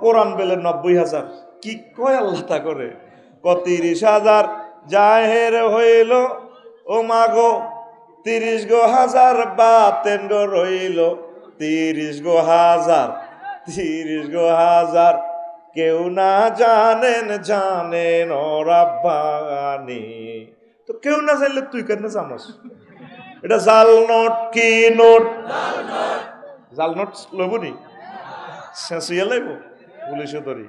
কোরআন পেলে 90,000। কি কয় আল্লাহ তা করে? 30,000 জাহের হইল ও মাগো, 30 গো হাজার বাতেন গো রইল, 30 গো হাজার, 30 গো হাজার, কেউ না জানেন জানেন ও রাব্বানি। তো কেউ না জানলে তুই কেন জানোস? এটা জাল নোট কি নোট? জাল নোট লবনি শেষিয়ে লাইব পুলিশে ধরি।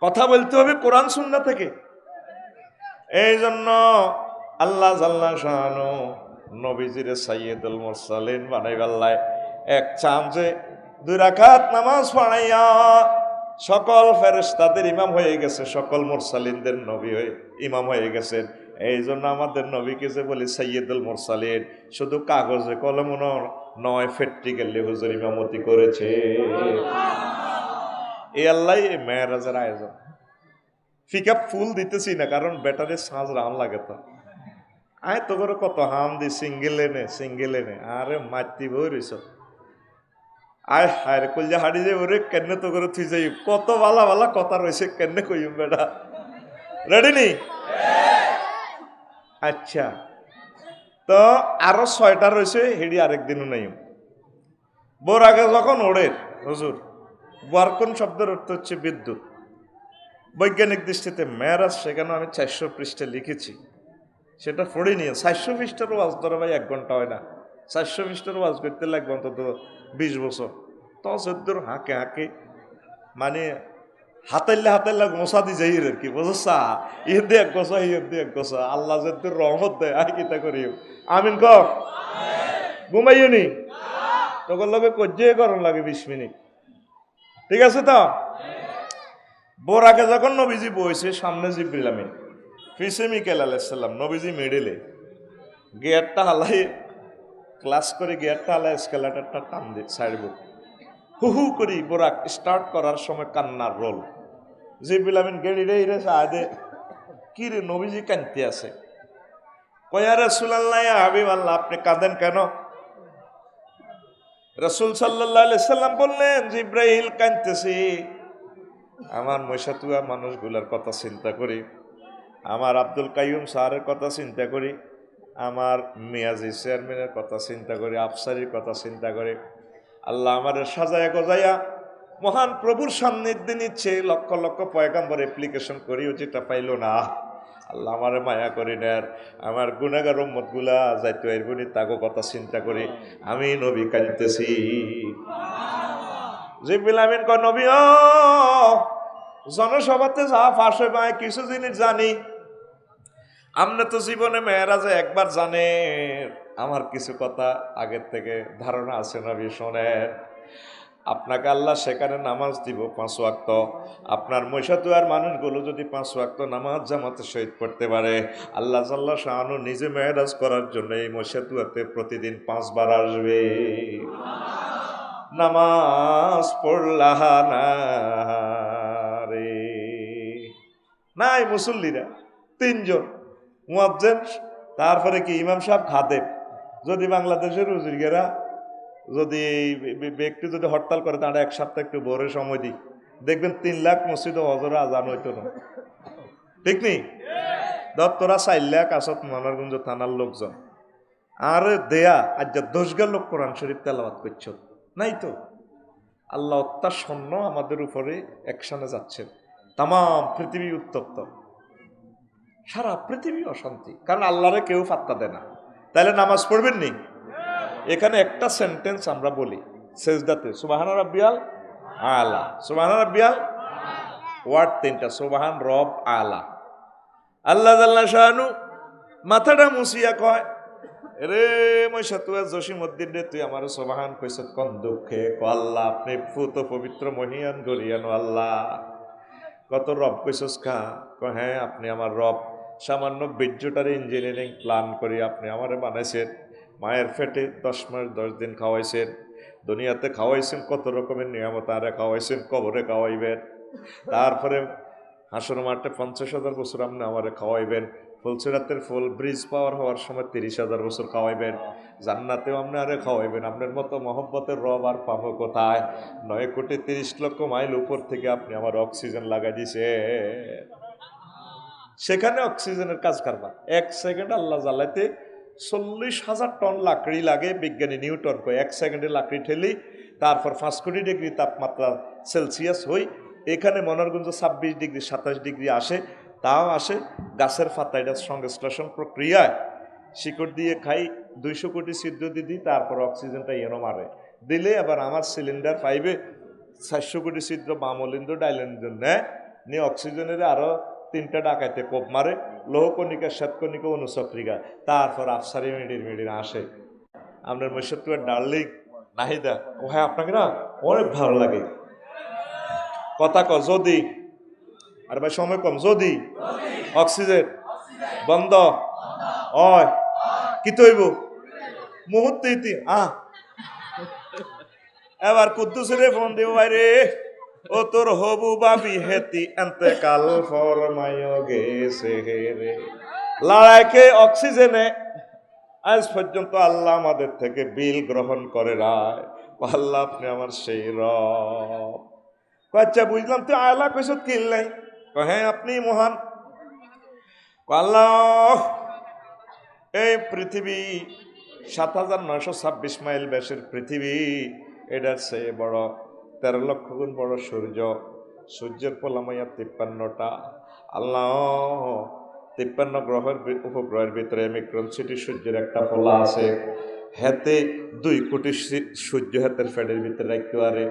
কথা বলতে হবে কোরআন সুন্নাহ থেকে। এই জন্য আল্লাহ জাল্লা শানু নবীজিরে সাইয়্যিদুল মুরসালিন বানাইবাল্লাহ এক চামচে 2 রাকাত নামাজ পড়াইয়া সকল ফেরেশতাদের ইমাম হয়ে গেছে, সকল মুরসালিনদের নবী হয়ে ইমাম হয়ে গেছেন। এই জন্য আমাদের নবীকে যে বলি সাইয়্যিদুল মুরসালিন, শুধু কাগজে কলমে নয়, প্র্যাকটিক্যালি হুজুর ইমামতি করেছে। এই আল্লাহ মেরাজের আয়োজন। ফিকা ফুল দিতেছি না, কারণ ব্যাটারি সাজ রান লাগে। তো আয় তো করে কত হাম দি সিঙ্গেল এনে আরে মাতি বই রইছ। আয় হায় কলজা হাড়ি যাই ওরে কেন তো করে থুই যাই, কত ভালা ভালা কথা রয়েছে, কেন কইম বেটা। রেডি নি? আচ্ছা, তো আরো 6টা রয়েছে, হেডি আরেকদিনও নাই। বোর আগে যখন ওড়ে হুজুর, বারকন শব্দের অর্থ হচ্ছে বিদ্যুৎ। বৈজ্ঞানিক দৃষ্টিতে মেরাজ, সেখানে আমি 400 পৃষ্ঠা লিখেছি, সেটা পড়ে নিয়ে 400 পৃষ্ঠার ওয়াজ ধরো ভাই 1 ঘন্টা হয় না। 400 পৃষ্ঠার ওয়াজ করতে লাগবে অন্তত 20 বছর। তো সদ্যর হাঁকে হাঁকে মানে হাতাইল্লা গোসা দি যাই আর কি, বুঝছা? ইয়ে দিয়ে 1 গোসা, ইয়ে দিয়ে 1 গোসা। আল্লাহ যদি রহমত দেয় আয় কিতা করি আমিন ক ঘুমাইও নি তখন লগে কজ্জে গরম লাগে 20 মিনিট। ঠিক আছে তো? বোর আগে যখন নবীজি বইছে, সামনে জিবরিল আমিন, পিছে মিকাইল আলাইহিস সালাম, নবীজি মিডলে গিয়ারটা হালাই ক্লাস করে, গিয়ারটা হালাই এসকেলেটরটা টান দিয়ে ছাড়ব, হু করি বোরাক স্টার্ট করার সময় কান্নার রোল। জিবরিল আমিন গেড়ি রে রে সাদে, কি রে নবীজি কাঁদতে আছে? কয়া রাসূলুল্লাহ ইয়া হাবিবাল্লাহ, আপনি কাঁদেন কেন? রাসূল সাল্লাল্লাহু আলাইহি সাল্লাম বললেন, জিবরাইল কাঁদতেছি, আমার মৈশাতুয়া মানুষগুলার কথা চিন্তা করি, আমার আব্দুল কাইয়ুম স্যারের কথা চিন্তা করি, আমার মিয়াজি চেয়ারম্যানের কথা চিন্তা করি, আফসারির কথা চিন্তা করি। আল্লাহ আমাদের সাজায়া গজায়া মহান প্রভুর সান্নিধ্যে নিচ্ছে। লক্ষ লক্ষ পয়গাম্বর অ্যাপ্লিকেশন করিও যেটা পাইল না। আল্লাহ আমার মায়া করি নেয়ার, আমার গুনাহগার উম্মতগুলা যাইতো এরগুনি তাগো কথা চিন্তা করি আমি নবী কাঁদতেছি। জিবরিল আমিন কয়, নবী ও জনসভাতে যা ফাঁস হয় কিছু জিনিস জানি, আপনি তো জীবনে মেয়েরাজে একবার জানেন, আমার কিছু কথা আগের থেকে ধারণা আছে নবী শোনেন। আপনাকে আল্লাহ সেখানে নামাজ দিব 5 ওয়াক্ত। আপনার মৈশাতুয়ার মানুষগুলো যদি 5 ওয়াক্ত নামাজ জামাতে শহীদ করতে পারে, আল্লাহ জাল্লা শাআনু নিজে মেয়েরাজ করার জন্য এই মৈশাতুয়াতে প্রতিদিন 5 বার আসবে। নামাজ পড়লা না রে, নাই মুসল্লিরা 3 জন, মুয়াজ্জিন, তারপরে কি ইমাম সাহেব, খাদেম। যদি বাংলাদেশের হুজুরগেরা যদি ব্যক্তি যদি হরতাল করে, তারা 1 সপ্তাহ একটু ভোরে সময় দিই, দেখবেন 3 লাখ মসজিদ হজরে আজান হইতো না। ঠিক নি? ধর তোরা 4 লাখ আসত মানারগঞ্জ থানার লোকজন, আর দেয়া আজ 10 লোক কোরআন শরীফ তেলাওয়াত করছ নাই তো? আল্লাহ অত্যাসন্ন আমাদের উপরে একসানে যাচ্ছেন। তাম পৃথিবী উত্তপ্ত, সারা পৃথিবী অশান্তি, কারণ আল্লাহরে কেউ পাত্তা দেয় না। তাহলে নামাজ পড়বেন নি? এখানে একটা সেন্টেন্স আমরা বলি সেজদাতে, সুবহান রাব্বিয়াল আলা, সুবহান রাব্বিয়াল, ওয়ার্ড 3টা, সুবহান রব আলা। আল্লাহ জাল্লা শাআনু মাথাটা মুছিয়া কয়, রে মৈশাতুয়া জসিমউদ্দিন রে, তুই আমার সুবহান কইছত কোন দুঃখে? ক আল্লাহ আপনি পুত পবিত্র মহিয়ান গরিয়ান আল্লাহ। কত রব কইছস কা? ক হ্যাঁ আপনি আমার রব। সামান্য বীর্যটার ইঞ্জিনিয়ারিং প্ল্যান করি আপনি আমারে বানাইছেন, মায়ের পেটে 10 মাস 10 দিন খাওয়াইছেন, দুনিয়াতে খাওয়াইছেন, কত রকমের নিয়ামত আরে খাওয়াইছেন, কবরে খাওয়াইবেন, তারপরে হাসর মাঠে 50,000 বছর আপনি আমারে খাওয়াইবেন, ফুলসিরাতের ফুল ব্রিজ পাওয়ার হওয়ার সময় 30,000 বছর খাওয়াইবেন, জান্নাতেও আপনারে খাওয়াইবেন। আপনার মতো মহব্বতের রব আর পাবো কোথায়? 9,30,00,000 মাইল উপর থেকে আপনি আমার অক্সিজেন লাগাই দিছে, সেখানে অক্সিজেনের কাজ কারবার। 1 সেকেন্ড আল্লাহ জ্বালাইতে 40,000 টন লাকড়ি লাগে। বিজ্ঞানী নিউটন কয় 1 সেকেন্ডে লাকড়ি ঠেলি, তারপর 5 কোটি ডিগ্রি তাপমাত্রা সেলসিয়াস হই, এখানে মনোরগঞ্জ 26 ডিগ্রি 27 ডিগ্রি আসে। তাও আসে গাছের পাতা, এটা সংশ্লেষণ প্রক্রিয়ায় শিকড় দিয়ে খাই, 200 কোটি ছিদ্র দিয়ে দিই, তারপর অক্সিজেনটা এনো মারে দিলে আবার আমার সিলিন্ডার পাইবে 400 কোটি ছিদ্র বামলিন্দ ডাইলেন্দ্র নেয় নিয়ে অক্সিজেনের আরো 3টা ডাকাইতে কোপ মারে, লৌহকণিকা শ্বেতকণিকা অনুচক্রিকা, তারপর আফসারি মিডির আসে। আপনার মৈশত্বের ডার্লিং নাহিদা, ও হ্যাঁ আপনাকে না অনেক ভালো লাগে কথা ক, যদি আর ভাই সময় কম, যদি অক্সিজেন বন্ধ হয় কি তৈব মুহূর্তে ইতি এবার কুদ্দুসরে ফোন দেব বাইরে, ও তোর হবু বাবি হেতি এতেকাল ফরমায় গেছে রে। লড়াইকে অক্সিজেনে আজ পর্যন্ত আল্লাহ আমাদের থেকে বিল গ্রহণ করে রায়। আল্লাহ আপনি আমার সেই রব। আচ্ছা বুঝলাম, তুই আয়লা কইস কিল নাই? হ্যাঁ আপনি মহান। আল্লাহ এই পৃথিবী 7,926 মাইল ব্যাসের পৃথিবী, এটার চেয়ে বড় 13 লক্ষ গুণ বড় সূর্য, সূর্যের পোলামাইয়া 53টা। আল্লাহ 53 গ্রহের উপগ্রহের ভিতরে মিক্রন সিটি সূর্যের একটা পোলা আছে, হেতে 2 কোটি সূর্য হাতের ফ্যাডের ভিতরে রাখতে পারে।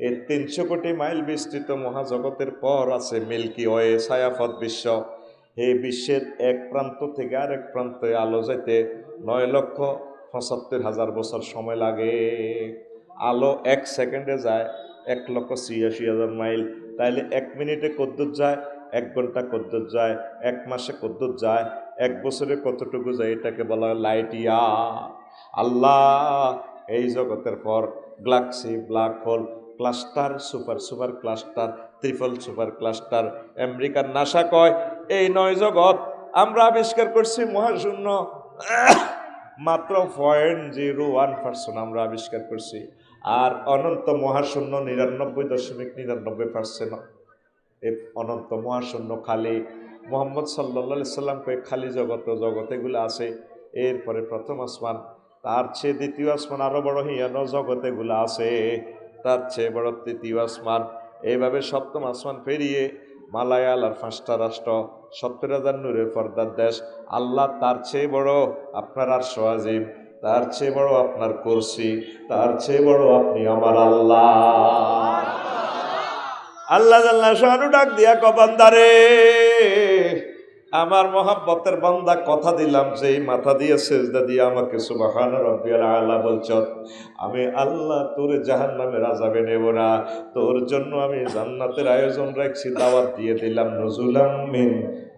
এই 300 কোটি মাইল বিস্তৃত মহাজগতের পর আছে মিল্কি ওয়ে ছায়াপথ বিশ্ব। এই বিশ্বের এক প্রান্ত থেকে আরেক প্রান্তে আলো যেতে 9,75,000 বছর সময় লাগে। আলো 1 সেকেন্ডে যায় 1,86,000 মাইল। তাইলে 1 মিনিটে কদ্দুর যায়, 1 ঘন্টা কদ্দুর যায়, 1 মাসে কদ্দুর যায়, 1 বছরে কতটুকু যায়, এটাকে বলা হয় লাইট ইয়ার। আল্লাহ এই জগতের পর Galaxy, black hole, cluster, super cluster, triple super cluster, আমেরিকার নাসা কয় এই 9 জগৎ আমরা আবিষ্কার করছি মহাশূন্য মাত্র 0.01% আমরা আবিষ্কার করছি, আর অনন্ত মহাশূন্য 99.99%। এই অনন্ত মহাশূন্য খালি। মোহাম্মদ সাল্লাল্লাহু সাল্লাম কয়ে খালি জগতেগুলো আছে। এরপরে প্রথম আসমান, তার চেয়ে দ্বিতীয় আসমান আরো বড় হিয়ানো জগতেগুলো আছে, তার চেয়ে বড় তৃতীয় আসমান, এইভাবে সপ্তম আসমান পেরিয়ে মালায়াল আর 5টা রাষ্ট্র, 70,000 নূরের পর্দার দেশ। আল্লাহ তার চেয়ে বড় আপনার আরশ আজিম, তার চেয়ে বড় আপনার কুরসি, তার চেয়ে বড় আপনি আমার আল্লাহ। আল্লাহ জাল্লা শানু ডাক দিয়া কবান্দারে, আমার মহাব্বতের বান্দা কথা দিলাম যে এই মাথা দিয়ে সেজদা দিয়ে আমাকে সুবহান রাব্বিয়াল আলা বলছ, আমি আল্লাহ তোর জাহান্নামের আযাবে নেব না, তোর জন্য আমি জান্নাতের আয়োজন রাখছি, দাওয়াত দিয়ে দিলাম নুজুলাম মিন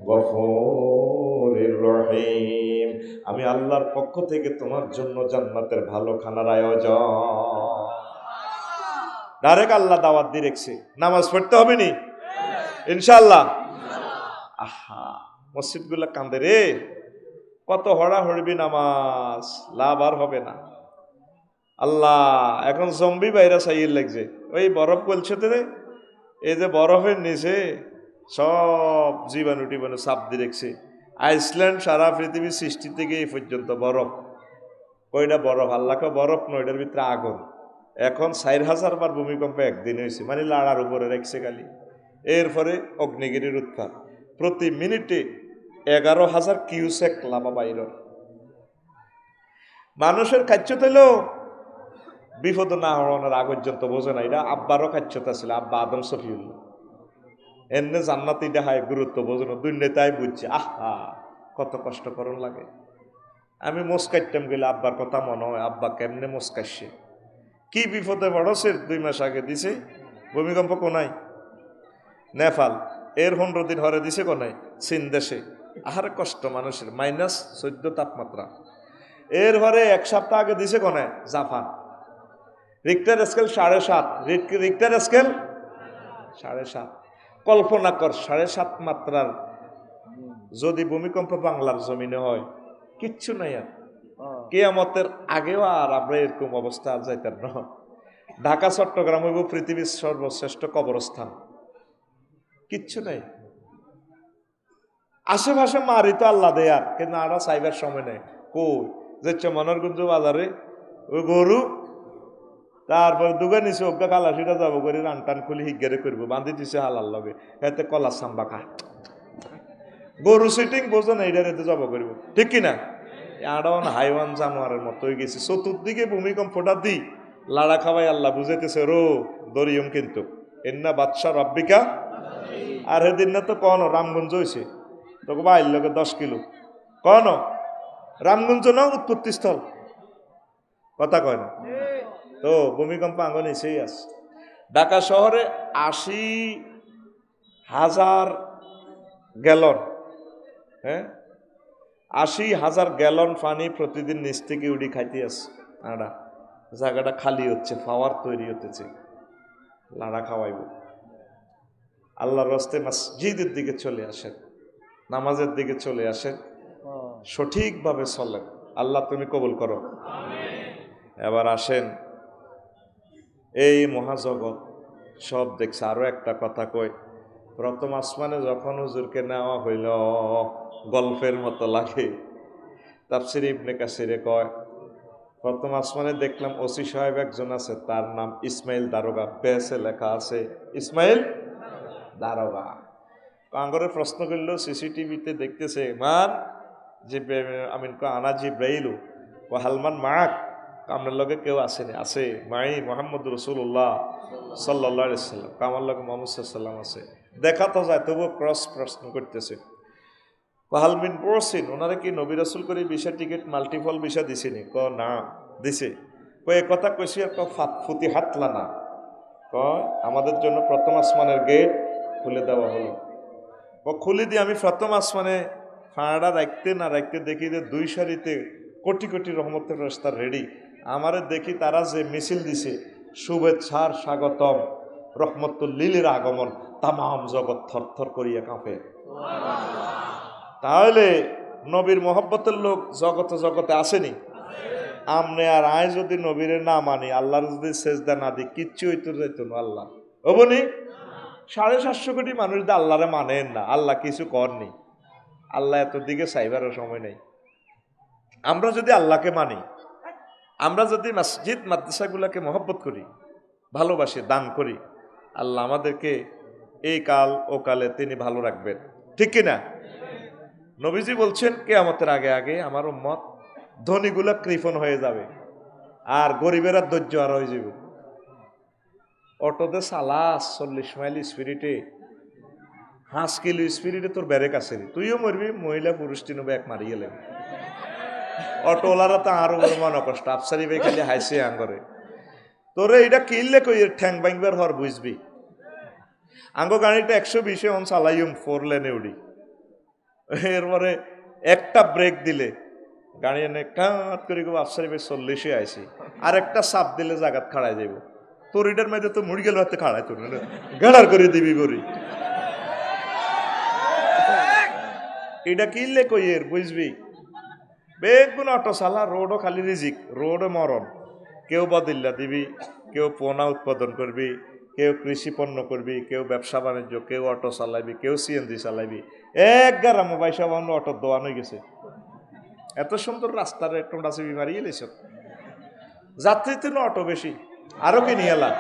গফুরির রহিম। আমি আল্লাহর পক্ষ থেকে তোমার জন্য জান্নাতের ভালো খানার আয়োজন। ডাইরেক্ট আল্লাহ দাওয়াত দিয়ে রেখেছে। নামাজ পড়তে হবে নি ইনশাআল্লাহ। আহা মসজিদগুলো কান্দে রে, কত হড়া হড়বি নামাজ, লাভ আর হবে না। আল্লাহ এখন জম্বি ভাইরাস আইয়ের লাগছে, ওই বরফ বলছে তো রে, এই যে বরফের নিচে সব জীবাণু টিবাণু চাপ দিয়ে রেখেছে। আইসল্যান্ড সারা পৃথিবীর সৃষ্টি থেকে এই পর্যন্ত বরফ। কয়টা বরফ? আল্লাহকে বরফ নয়, এটার ভিতরে আগুন। এখন 4,000 বার ভূমিকম্প একদিন হয়েছে, মানে লাড়ার উপরে রেখেছে খালি। এরপরে অগ্নিগিরির উৎপাত, প্রতি মিনিটে 11,000 কিউসেক লাভা বাইর। মানুষের খাচ্যত হইলেও বিপদ না হওয়ার আগ পর্যন্ত বোঝে না। এটা আব্বারও খাচ্যতা ছিল, আব্বা আদম শফিউল্লাহ। এমনি জান্নাত এটা হয় গুরুত্ব বোঝে না, দুনিয়ায় বুঝছে আহা কত কষ্ট করন লাগে। আমি মোস্কাইতাম গেলে আব্বার কথা মনে হয়, আব্বা কেমনে মোস্কাইছে, কি বিপদে পড়ছে। 2 মাস আগে দিছে ভূমিকম্প কোনায় নেপাল, এর 15 দিন হরে দিছে কোনায় চীন দেশে। আহার কষ্ট মানুষের, -14 তাপমাত্রা। এর হরে 1 সপ্তাহ আগে দিছে কোনায় Japan, Richter scale 7.5, Richter scale 7.5। কল্পনা কর 7.5 মাত্রার যদি ভূমিকম্প বাংলার জমিনে হয় কিচ্ছু নাই আর, কিয়ামতের আগেও আর আমরা এরকম অবস্থা আর যাইতাম না। ঢাকা চট্টগ্রাম হইব পৃথিবীর সর্বশ্রেষ্ঠ কবরস্থান, কিচ্ছু নাই। আশেপাশে মারি তো আল্লাহ দেয় আর, কিন্তু আমরা চাইবার সময় নেই। কই যাচ্ছ মনোরগঞ্জ বাজারে ওই গরু, তারপরে দুগা নিচে ওগা কালাসিটা যাবো করে রান টান খুলি হিগারে করবো, বান্ধি দিছে হালার লগে, এতে কলা সাম্বা খা গরু সিটিং বোঝো না, এইটার এতে জব করবো, ঠিক কিনা? আড়ন হাইওয়ান জানোয়ারের মতো হয়ে গেছে। চতুর্দিকে ভূমিকম্পটা দি লাড়া খাওয়াই আল্লাহ বুঝাইতেছে রো দরিয়ম, কিন্তু এন্না বাদশা রব্বিকা। আর সেদিন না তো কন রামগঞ্জ হয়েছে, তোকে বাইর লোকে 10 কিলো কন রামগঞ্জ না উৎপত্তি স্থল, কথা কয় না তো। ভূমিকম্প আঙ্গন এসেই আছে। ঢাকা শহরে 80,000 গ্যালন, হ্যাঁ 80,000 গ্যালন পানি প্রতিদিন নিচ থেকে উড়ি খাইতে আছে। আড়া জায়গাটা খালি হচ্ছে, পাওয়ার তৈরি হতেছে, লাড়া খাওয়াইব। আল্লাহর রাস্তে মসজিদের দিকে চলে আসেন, নামাজের দিকে চলে আসেন, সঠিকভাবে চলেন। আল্লাহ তুমি কবুল করো। এবার আসেন, এই মহাজগৎ সব দেখছে। আরো একটা কথা কই, প্রথম আসমানে যখন হুজুরকে নেওয়া হইল গল্পের মতো লাগে। তাফসীর ইবনে কাসিরে কয়, প্রথম আসমানে দেখলাম ওসি সাহেব একজন আছে, তার নাম ইসমাইল দারোগা, পেয়েছে লেখা আছে ইসমাইল দারোগা। কাঙ্গরে প্রশ্ন করলো, সিসিটিভিতে দেখতেছে মান যে আমিন আনা জিব্রাইলু ও হালমান মাক, আপনার লগে কেউ আসেনি? আছে, মাই মোহাম্মদ রসুল্লাহ সাল্লাল্লাহু আলাইহি সাল্লাম, আমার লগে মোহাম্মদ সাল্লাম আছে। দেখা তো যায়, তবুও ক্রস প্রশ্ন করতেছে। হালমিন পড়ছেন, ওনারা কি নবী রাসূল করে ভিসা টিকিট মাল্টিপল ভিসা দিছেনি? ক না দিছে। কয়ে কথা কইছি আর ফুতি হাতলা না, কয় আমাদের জন্য প্রথম আসমানের গেট খুলে দেওয়া হলো। ও খুলে দিয়ে আমি প্রথম আসমানে ফাঁড়া রাখতে না রাখতে দেখি যে 2 সারিতে কোটি কোটি রহমতের রাস্তা রেডি। আমারে দেখি তারা যে মিছিল দিছে, শুভেচ্ছার স্বাগতম রহমতুল লিলের আগমন, তামাম জগৎ থরথর করিয়া কাঁপে। তাহলে নবীর মহব্বতের লোক জগতে জগতে আসেনি। আমনে আর আয় যদি নবীরে না মানি, আল্লাহর যদি সেজদা না দিই, কিচ্ছু হইতে যাইত না। আল্লাহ হবনি 750 কোটি মানুষ দিয়ে আল্লাহরে মানেন না, আল্লাহ কিছু করনি। আল্লাহ এত দিকে চাইবারও সময় নেই। আমরা যদি আল্লাহকে মানি, আমরা যদি মসজিদ মাদ্রাসাগুলোকে মহব্বত করি, ভালোবাসি, দান করি, আল্লাহ আমাদেরকে এই কাল ও কালে তিনি ভালো রাখবেন, ঠিক কিনা? নবীজি বলছেন কিয়ামতের আগে আগে আমার উম্মত ধনীগুলা কৃপণ হয়ে যাবে, আর গরিবেরা ধৈর্য আর হয়ে যাবে। অটোতে সালাস 40 মাইল স্পিরিটে, 5 কিলো স্পিরিটে তোর ব্যারেক আছে, তুইও মরবি, মহিলা পুরুষ তিনবে এক মারিয়ে লেবে। অটোওয়ালারা তো আরো বড় মনে কষ্ট, আফসারি ভাই খালি হাইসে আঙ্গরে তোরে এটা কিনলে কই ঠ্যাং ভাঙবার হর বুঝবি। আঙ্গ গাড়িটা 120-এ অন চালাইম 4 লেনে উড়ি, এরপরে একটা ব্রেক দিলে গাড়ি এনে কাঁত করে আফসারি ভাই 40-এ আইসি, আর একটা চাপ দিলে জায়গাত খাড়াই যাইব। তোর এটার মধ্যে তো মুড়ি গেল হাতে খাড়াই, তোর গাড়ার করে দিবি বড়ি। এটা কিনলে কই এর বুঝবি। বেগুন অটো চালা, রোডও খালি রিজিক, রোডও মরণ। কেউ বদিল্লা দিবি, কেউ পোনা উৎপাদন করবি, কেউ কৃষি পণ্য করবি, কেউ ব্যবসা বাণিজ্য, কেউ অটো চালাইবি, কেউ সিএনজি চালাইবি। এক গারা মোবাইল সব অটোর দোয়ান হয়ে গেছে। এত সুন্দর রাস্তার একটু ডাসি বিমারি এলেছ, যাত্রীতে না অটো বেশি, আরো কি নিয়ে এলা।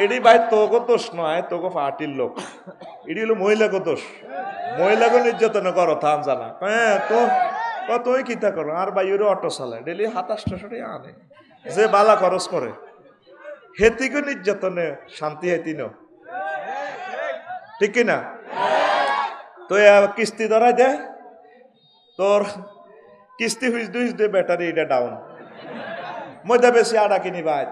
এটি ভাই তোকে দোষ নয়, তোকে পার্টির লোক, এটি হলো মহিলাকে দোষ। মহিলাকে নির্যাতন করো থাম জানা, হ্যাঁ তো তুই কিতা করো। আর বাইরে অটো চালায় ডেলি 2700 টাকা আনে, যে বালা খরচ করে, হেতিকে নির্যাতনে শান্তি হেতি ন, ঠিক কিনা? তো কিস্তি ধরাই দে, তোর কিস্তি হুইজ দে ব্যাটারি এটা ডাউন, মধ্যে বেশি আড়া কিনি ভাই।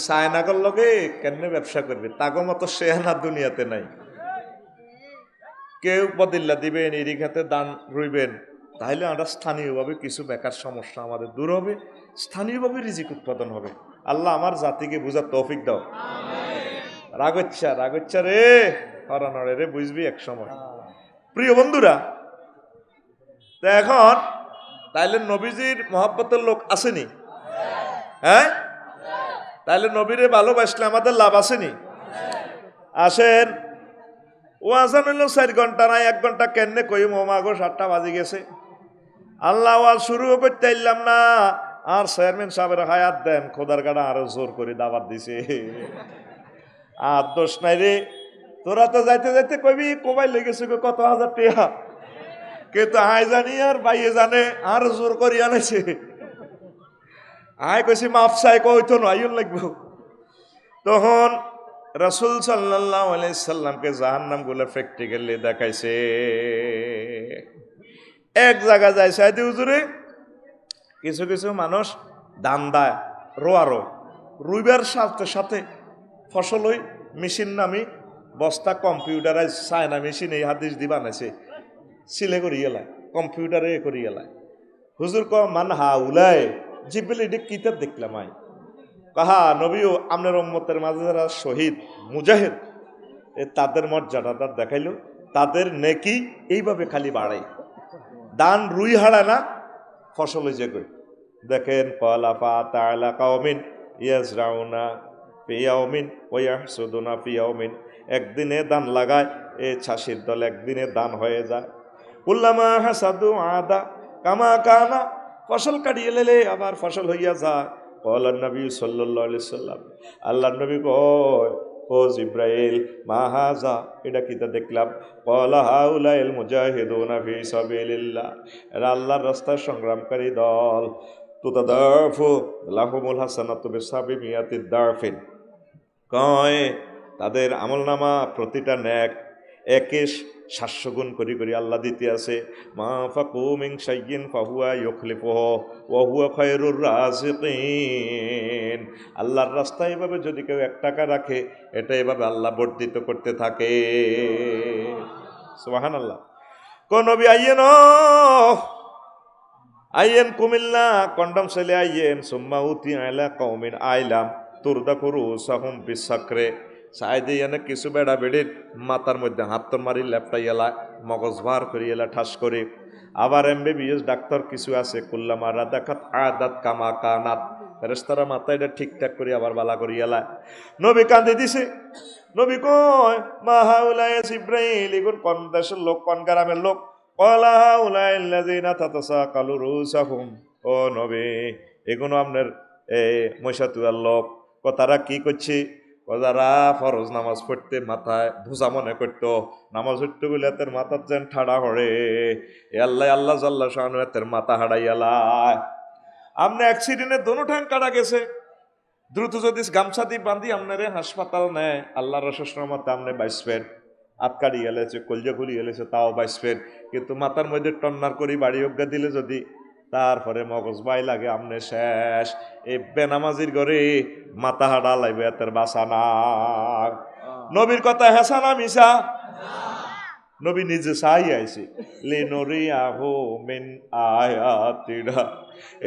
সায়নাগর লগে কেমনে ব্যবসা করবে, তাগো মতো শেয়ানা দুনিয়াতে নাই। কেউ বদিল্লা দিবেন, ইরিঘাতে দান রইবেন, তাহলে আমরা স্থানীয়ভাবে কিছু বেকার সমস্যা আমাদের দূর হবে, স্থানীয়ভাবে রিজিক উৎপাদন হবে। আল্লাহ আমার জাতিকে বুঝার তৌফিক দাও। রাগচ্ছা রে হরানড়ে রে বুঝবি এক সময়। প্রিয় বন্ধুরা, তো এখন তাইলে নবীজির মহব্বতের লোক আসেনি? হ্যাঁ, তাইলে নবীরে ভালোবাসলে আমাদের লাভ আসেনি? আসেন, ও আসান হইল 4 ঘন্টা নাই 1 ঘন্টা, কেন কই মাগো 7টা বাজে গেছে, আল্লাহ ওয়াজ শুরু করতে আইলাম না, আর চেয়ারম্যান সাহেবের হায়াত দেন, খোদার গাড়া আরো জোর করে দাবাত দিছে। আর দোষ নাই রে, তোরা তো যাইতে যাইতে কবি কোবাই লেগেছে কত হাজার টাকা, কিন্তু আয় জানি আর বাইয়ে জানে আর জোর করি আনাইছে। আয় কইছি মাফ চাই, কইতো নয়ন লাগবো। তখন রাসূল সাল্লাল্লাহু আলাইহি সাল্লামকে জাহান্নাম গুলো প্র্যাকটিক্যালি দেখাইছে। এক জায়গা যায় সাইদি হুজুরে, কিছু কিছু মানুষ ধান দেয় রোয়ারো, রুইবার সাথে সাথে ফসল হই মেশিন নামি বস্তা কম্পিউটারাইজ চায়না মেশিন এই হাদিস দি বানাইছে, সিলে করি এলায় কম্পিউটারে করি এলায়। হুজুর ক মান হা উলায় জিব্বেল এটি কিতাব দেখলাম আই কাহা নবীও আপনার উম্মতের মাঝে যারা শহীদ মুজাহিদ তাদের মর্যাদাটা দেখাইল, তাদের নেকি এইভাবে খালি বাড়ে, দান রুই হারায় না ফসল যে কই। দেখেন কলাফা তাআলা কাওমিন ইয়াজরাউনা ফি ইয়াউমিন ওয়া ইয়াহসুদুনা ফি ইয়াউমিন, একদিনে দান লাগায় এ ছাসির দল একদিনে দান হয়ে যায়। কুল্লামা হাসাদু আদা কামা কানা, ফসল কাটিয়ে লেলে আবার ফসল হইয়া যায়। কলার নবী সাল্লাল্লাহু আলাইহি সাল্লাম, আল্লাহর নবী কয় ও জিব্রাইল মা হাযা, এটা কিতা দেখলাম? ক্বালা হাউলাইল মুজাহিদুনা ফি সাবিলিল্লাহ, এরা আল্লাহর রাস্তায় সংগ্রামকারী দল। তুতাদাফু লাহুমুল হাসানাতু বিসাবিমিয়াতিদ দারফিন, কয় তাদের আমলনামা প্রতিটা নেক 700 গুণ করি করি আল্লাহ দিতে আছে। মা ফাকু মিন শাইইন ফাহুয়া ইউখলিফুহু ওয়া হুয়া খায়রুর রাযিকিন, আল্লাহর রাস্তায় এভাবে যদি কেউ 1 টাকা রাখে, এটা এভাবে আল্লাহ বর্ধিত করতে থাকে। সুবহানাল্লাহ। কোন নবী আইয়েন, আইয়েন কুমিল্লা কন্ডম ছেলে আইয়েন, সুম্মা উতি আইলা কওমিন আইলাম তুরদা করু সাহুম বিসাকরে, সাইদে এনে কিছু বেড়া বেড়ির মাথার মধ্যে হাত মারি লেপটাই এলা, মগজ ভার করি এলা ঠাস করে। আবার এমবিবিএস ডাক্তার কিছু আছে, কুল্লামা রাদাকাত আদাত কামা কানাত, ফেরেশতারা মাথাটা ঠিকঠাক করে আবার বালা করি এলা। নবী কান্দে দিছে, নবী কয় মা হাউলায়ে জিব্রাইল, এগুন কোন দেশের লোক, কোন গ্রামের লোক? ক্বালা হাউলাইল্লাযিনা তাতাসাকালু রুসাহুম, ও নবী এগুলো আপনার মহিষাতুয়ার লোক। তারা কি করছে? যারা ফরজ নামাজ পড়তে মাথায় ভুজা মনে করতো, নামাজ পড়তে বলে এতের মাথার যেন ঠাড়া হরে, এ আল্লাহ আল্লাহ জাল্লা শানু এতের মাথা হারাইয়ালায়। আপনি অ্যাক্সিডেন্টে দোনো ঠ্যাং কাটা গেছে, দ্রুত যদি গামছা দিয়ে বান্ধি আপনারে হাসপাতাল নেয়, আল্লাহর রসের মতো আপনি বাইসবেন, আটকাড়ি গেলেছে কলজা খুলি গেলেছে তাও বাইসবেন, কিন্তু মাথার মধ্যে টন্নার করি বাড়ি অজ্ঞা দিলে যদি তারপরে মগজ বাই লাগে আমনে শেষ। এই বেনামাজির ঘরে মাথা হাড়া লাইবে এতের বাসা না। নবীর কথা হেসা না মিশা? নবী নিজে চাই আইছে, লিনুরিয়াহু মিন আয়াতিনা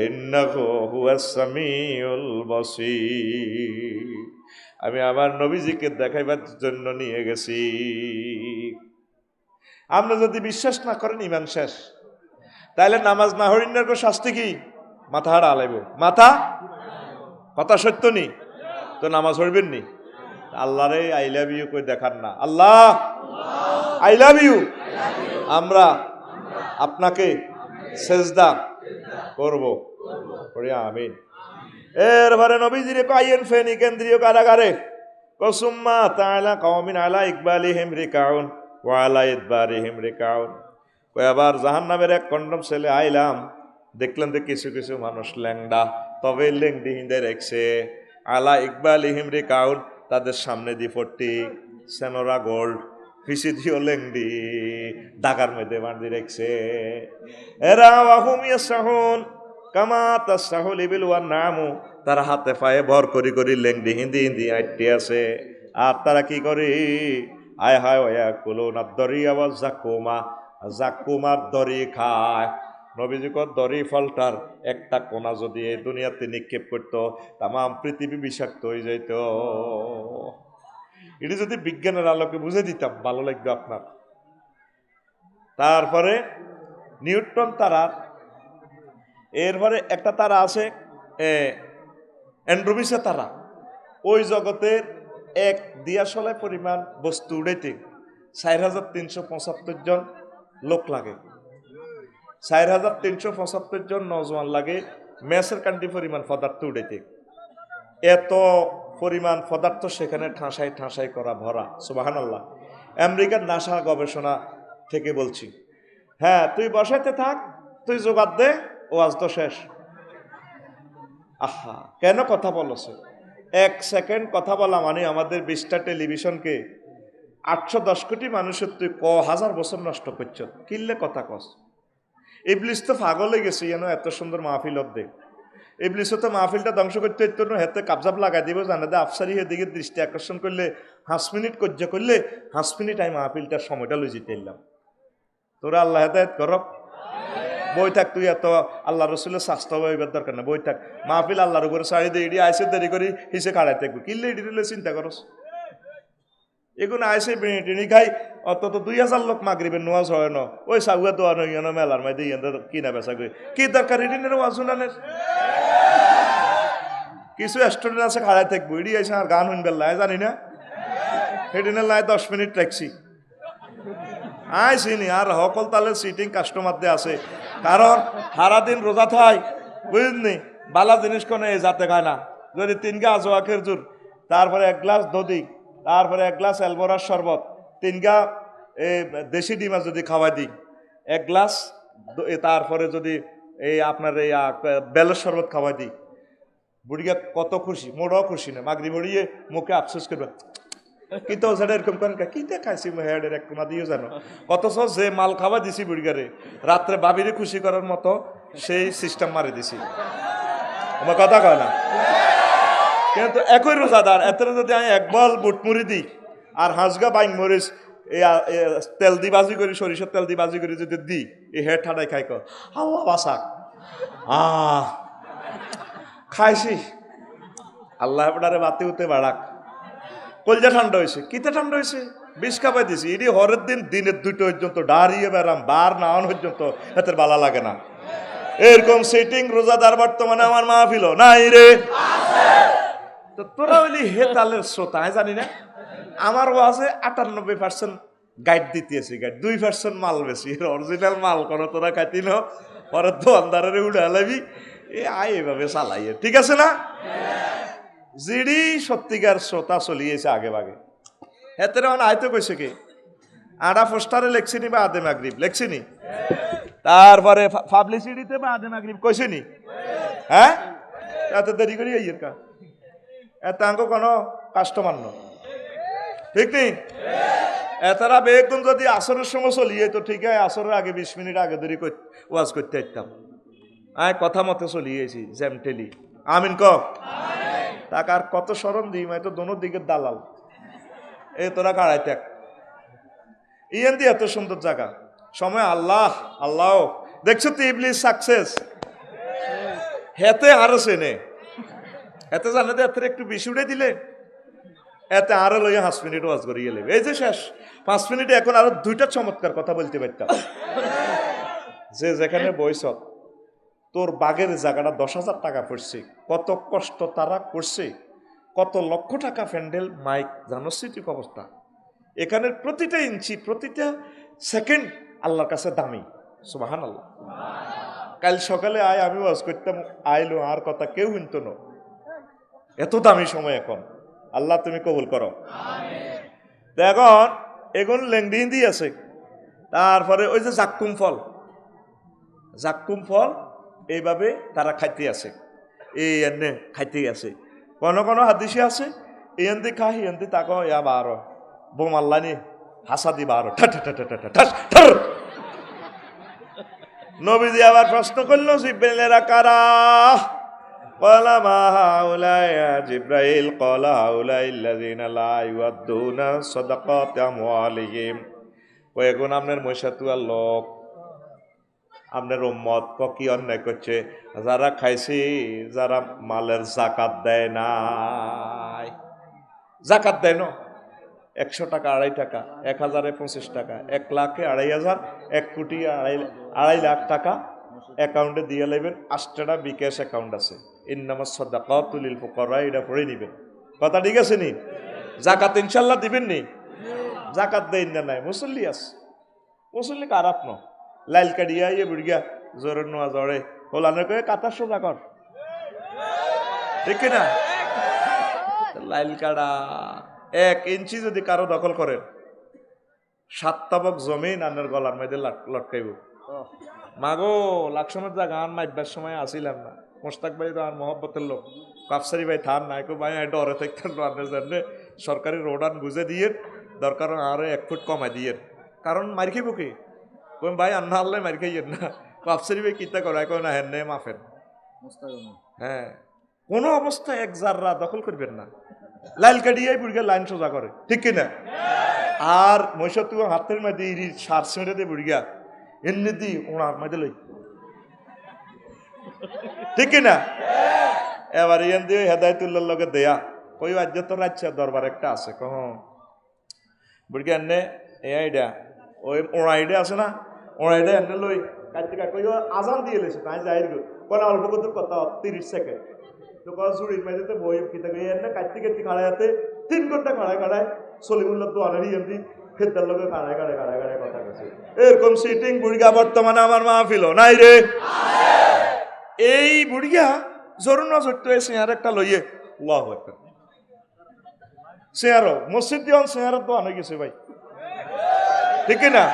ইন্নাহু হুয়াস সামিউল বাসীর, আমি আমার নবীজিকে দেখাইবার জন্য নিয়ে গেছি। আপনি যদি বিশ্বাস না করেন ইমান শেষ। তাইলে নামাজ না হরিণের শাস্তি কি? মাথা হারা আলাইব। মাথা কথা সত্য নি তো নামাজ হইবেন নি? আল্লাহরে আই লাভ ইউ কই দেখান না, আল্লাহ আই লাভ ইউ, আমরা আপনাকে সেজদা করব, আমিন। এরপরে নবীজিরে কয়েন ফেনি কেন্দ্রীয় কারাগারে, কসুম্মা তাআলা কওমিন আলা ইকবালিহিম রিকাউন ওয়া আলা ইদবারিহিম রিকাউন, আবার জাহান্নামের এক কন্ডম ছেলে আইলাম, দেখলেন যে কিছু কিছু মানুষ ল্যাংডা, তবে লেংডি হিন্দে রেখছে। আলা ইকবালিহিম রিকাউন, তাদের সামনে দি ফটি সেনোরা গোল্ড, ফিসি দিও লেংডি ঢাকার মধ্যে বাঁধি রেখছে। এরা ওয়াহুম ইয়াসহুন কামা তাসহুল ইবিল ওয়ান নামু, তারা হাতে পায়ে ভর করি করি লেংডি হিন্দি হিন্দি আইটি আছে। আর তারা কি করে? আয় হায় ওয়া কুলুনা দরিয়া ওয়া জাকুমা, জাকুমার দড়ি খায়। নবীজি কয় দড়ি ফলটার একটা কোনা যদি এই দুনিয়াতে নিক্ষেপ করতো, তামাম পৃথিবী বিষাক্ত হয়ে যাইত। এটি যদি বিজ্ঞানের আলোকে বুঝে দিতাম ভালো লাগবে আপনার। তারপরে নিউট্রন তারার, এরপরে একটা তারা আছে অ্যান্ড্রোমিসা তারা। ওই জগতের এক দিয়াশলায় পরিমাণ বস্তু উড়াইতে ৪,৩৭৫ জন লোক লাগে, ৪,৩৭৫ জন নজওয়ান লাগে মেসের কান্ডি পরিমাণ পদার্থ উড়াইতে। এত পরিমাণ পদার্থ সেখানে ঠাঁসাই ঠাঁসাই করা ভরা। সুবহানাল্লাহ। আমেরিকার নাসা গবেষণা থেকে বলছি। হ্যাঁ, তুই বসাইতে থাক, তুই জোগাড় দে, ওয়াজ তো শেষ। আহা, কেন কথা বলছে? 1 সেকেন্ড কথা বলা মানে আমাদের 20টা টেলিভিশনকে 810 কোটি মানুষের তুই হাজার বছর নষ্ট করছ। কিনলে কথা কস। ইবলিস তো পাগল হয়ে গেছে, এত সুন্দর মাহফিল দে। ইবলিসও তো মাহফিলটা ধ্বংস করতে হইতো না, হাতে কাবজাব লাগাই দিব, জানে দে আফসারি দিকে দৃষ্টি আকর্ষণ করলে 5 মিনিট কজ্জা করলে 5 মিনিট আমি মাহফিলটার সময়টা লই যেতে এলাম। তোরা আল্লাহ হেদায়েত করক। বই থাক, তুই এত আল্লাহ রসুলের স্বাস্থ্য হইবার দরকার না, বই থাক। মাহফিল আল্লাহর উপরে সারি দিয়ে এটি আইসে দেরি করি হিসে কাড়াই থাকবো, কিনলে এটি চিন্তা করস। এগুলো আইসে টেনি খাই, অত 2000 লোক মাগরিবের নোয়াজ হয় না, ওই সাগুয়া দোয়া নই মেলার মাই দিয়ে কিনা বেচা করি কি দরকার এটিনের ওয়াজ শুনানের। কিছু স্টুডেন্ট আছে খাড়াই থাকবো, এটি আইসে আর গান শুনবার লাই জানি না, সেদিনের লাই 10 মিনিট ট্যাক্সি আইসিনি। আর সকল তালে সিটিং কাস্টমার দিয়ে আছে, কারণ সারাদিন রোজা থাই, বুঝলি বালা জিনিস কোনে যাতে খায় না। যদি 3 গা আজোয়া খেজুর, তারপরে 1 গ্লাস দধি, তারপরে 1 গ্লাস অ্যালবোরার শরবত, 3 গা দেশি ডিমা যদি খাওয়াই দিই, 1 গ্লাস, তারপরে যদি আপনার বেলের শরবত খাওয়াই দিই, বুড়িয়া কত খুশি। মোড়াও খুশি না, মাগরি মরিয়ে মুখে আফসোস করবে, কিন্তু ওটা এরকম করেন কি দেখাইছি হেডের এক কোনা দিয়েও জানো। অথচ যে মাল খাওয়া দিছি বুড়িগারে, রাত্রে বাবিরে খুশি করার মতো সেই সিস্টেম মারি দিছি। আমার কথা কয় না, কিন্তু একই রোজাদার এত যদি আমি 1 বল বুটমুড়ি দিই আর হাঁসগা বাইং মরিচ তেল দি বাজি করি, সরিষার তেল দি বাজি করি যদি দিই, এই হেড ঠাডাই খাই কর আল্লাহ বাসাক। খাইছি আল্লাহ আপনারে বাতি উতে বাড়াক। কলজা ঠান্ডা হয়েছে, কিতে ঠান্ডা হয়েছে, 20 খাপাই দিছি। এটি হরের দিন দিনের 2টা পর্যন্ত ডারিয়ে বেড়াম, বার না হন পর্যন্ত এতে বালা লাগে না। এরকম সেটিং রোজাদার বর্তমানে আমার মাহফিল নাই রে। তো তোরা বলি হে তালের শ্রোতা, আমি জানি না। আমার ওয়াজে 98% গাইড দিতেছি, গাইড 2% মাল বেশি, অরিজিনাল মাল কোনো তোরা খাইতি না, পরে তো আন্দারে উঠে লাবি এভাবে চালাইয়ে, ঠিক আছে না? জিডি সত্যিকার শ্রোতা চলিয়েছে আগে ভাগে। হেতের আয়তো কইছে কি আড়া পোস্টারে লেখছিনি বা আদে মাগরিব লেখছিনি, তারপরে পাবলিসিটিতে বা আদে মাগরিব কইছিনি। হ্যাঁ, এত দেরি করি আইয়ের কা এত আঙ্ক কোনো কাস্টমার ন, ঠিক নেই? এতারা বেগুন যদি আসরের সময় চলিয়ে তো ঠিক আছে, আসরের আগে 20 মিনিট আগে দেরি ওয়াজ করতে আসতাম। আয় কথা মতো চলিয়েছি জ্যাম টেলি। আমিন ক টাকার কত স্মরণ দিই, মাই তো দোনো দিকের দালাল। তোরা কাড়াই থাক, ইয়েন দি এত সুন্দর জায়গা, সময় আল্লাহ আল্লাহ। দেখছো তো ইবলিস সাকসেস হেতে আরো চেনে, এতে জানে তো এত একটু বেশি উঠে দিলে এতে আরো লইয়া 5 মিনিট ওয়াজ করে গেলে এই যে শেষ 5 মিনিটে। এখন আরো 2টা চমৎকার কথা বলতে পারতাম, যে যেখানে বইস তোর বাগের জায়গাটা 10,000 টাকা পড়ছে, কত কষ্ট তারা করছে, কত লক্ষ টাকা প্যান্ডেল মাইক, জানো ঠিক অবস্থা। এখানের প্রতিটা ইঞ্চি প্রতিটা সেকেন্ড আল্লাহর কাছে দামি। সুবহানাল্লাহ। কাল সকালে আমি ওয়াজ করতাম, আইলো আর কথা কেউ শুনতো না, এত দামি সময় এখন। আল্লাহ তুমি কবুল করো। এখন এগুন লেংদি আছে, তারপরে ওই যে জাক্কুম ফল এইভাবে তারা খাইতে আছে, এই এনে খাইতে আছে। কোনো হাদিসে আছে এনদি খাই এনদি তাক ইয়া বারো বোম আল্লাহ নি হাসা দি বারো নবীজি আবার প্রশ্ন করলো জিব্রাইলেরা কারা? ক্বালা মা হাউলাই জিব্রাইল ক্বালা হাউলাইল্লাযিনা লা ইউআদ্দুনা সাদাকাতি আমওয়ালিহিম। কয়েকজন আপনার মহিষাতুয়ার লোক, আপনার উম্মত কি অন্যায় করছে, যারা খাইছে, যারা মালের জাকাত দেয় নাই, জাকাত দেয় না। 100 টাকা 2.5 টাকা, 1000-এ 25 টাকা, 1 লাখে 2,500, 1 কোটি 2.5 লাখ টাকা অ্যাকাউন্টে দিয়ে নেবেন। 8টা বিকাশ অ্যাকাউন্ট আছে, ইন্নামাস সাদাকাতু লিল ফুকারা, এটা পড়ে নেবেন। কথা ঠিক আছে নি? জাকাত ইনশাল্লাহ দিবেন নি? জাকাত দেন না নাই মুসল্লি আছে, মুসল্লি খারাপ ন লাইল কাটিয়া ইয়ে বুড়িয়া জোরে নোয়া জড়ে হোলানে কয়ে কাতার সোজা কর, ঠিক না? লাইল কাটা 1 ইঞ্চি যদি কারো দখল করেন 7 তাবক জমিন আনের গলার মধ্যে লটকাইব। মাগো লাকসমের যা গান মাইবার সময় আসিলাম না, মোস্তাক ভাই তো আর মহব্বতের লোক, কাফসারি ভাই থান নাই কো ভাই ডরে থাকতেন রান্নার জন্য সরকারি রোডান বুঝে দিয়ে দরকার আরো 1 ফুট কমাই দিয়ে, কারণ মার খাইব কি ভাই আন্না আল্লাহ মার খাইয়েন না। কাফসারি ভাই কিতা করায় কয় না হেন মাফেন। হ্যাঁ, কোনো অবস্থায় 1 জাররা দখল করবেন না, লাইল কাটিয়াই বুড়িয়া লাইন সোজা করে, ঠিক কিনা? আর মহিষা হাতের মধ্যে সার ছেড়ে দিয়ে বুড়িয়া এমনি দি ওনার মধ্যে লই, ঠিক কিনা? এবার ইয়ান দিয়ে হেদায়তুল্লার লগে দেয়া কই আজ তো রাজ্য দরবার একটা আছে কহ বুড়িয়া এনে এইডা ওই ওড়াইডে আছে না, ওড়াইডে এনে লই কাটতে কই আজান দিয়ে লেছে তাই যাই কোন অল্প কত কথা 30 সেকেন্ড তো কল জুড়ির মধ্যে বই কিতা কই এনে কাটতে কাটতে খাড়াইতে 3 ঘন্টা খাড়ায় সলিমুল্লাহ তো আনারি এমনি ফেদার লগে খাড়ায় কথা কইছে। এরকম সিটিং বুড়িয়া বর্তমানে আমার মাহফিল নাই রে। এই বুড়িয়া জরুর নজর তো সিয়ার একটা লইয়ে আল্লাহু আকবার সিয়ারও মসজিদ দিওয়ান সিয়ারত তো আনে গেছে ভাই, ঠিক না?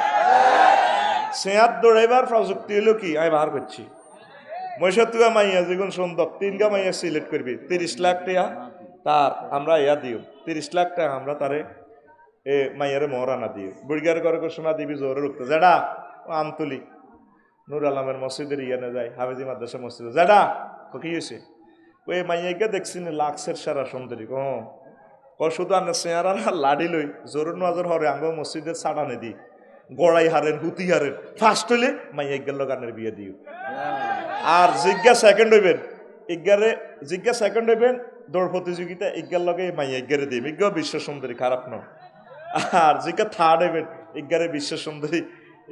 সিয়ার দৌড়াইবার প্রযুক্তি হলো কি আমি বাহার করছি মহিষাতুয়া মাইয়া যেগুন সুন্দর 3গা মাইয়া সিলেক্ট করবি 30 লাখ টাকা তার আমরা ইয়া দিও 30 লাখ টাকা আমরা তারে এ মাইয়ারে মহারানা দিও বুড়িয়ার ঘরে ঘোষণা দিবি জোরে উঠতে যেটা আমতুলি নুর আলমের মসজিদের ইয়ানে যায় হাফেজি মাদ্রাসা মসজিদে যেটা কি হয়েছে ওই মাইয়াকে দেখছি লাক্সের সারা সুন্দরী শুধু আন্না চেয়ার আর লাড়ি লই জরুর নজর হরে আঙ্গ মসজিদের সাড়ানে দি গড়াই হারেন হুতি হারেন ফার্স্ট হইলে মাইয়াইগার গানের বিয়ে দিও। আর জিজ্ঞা সেকেন্ড হইবেন দৌড় প্রতিযোগিতা ইজ্ঞার লগে মাইয়াইগারে দিই ইজ্ঞা বিশ্ব সুন্দরী খারাপ ন। আর জিজ্ঞা থার্ড হইবেন ইজ্ঞারে বিশ্ব সুন্দরী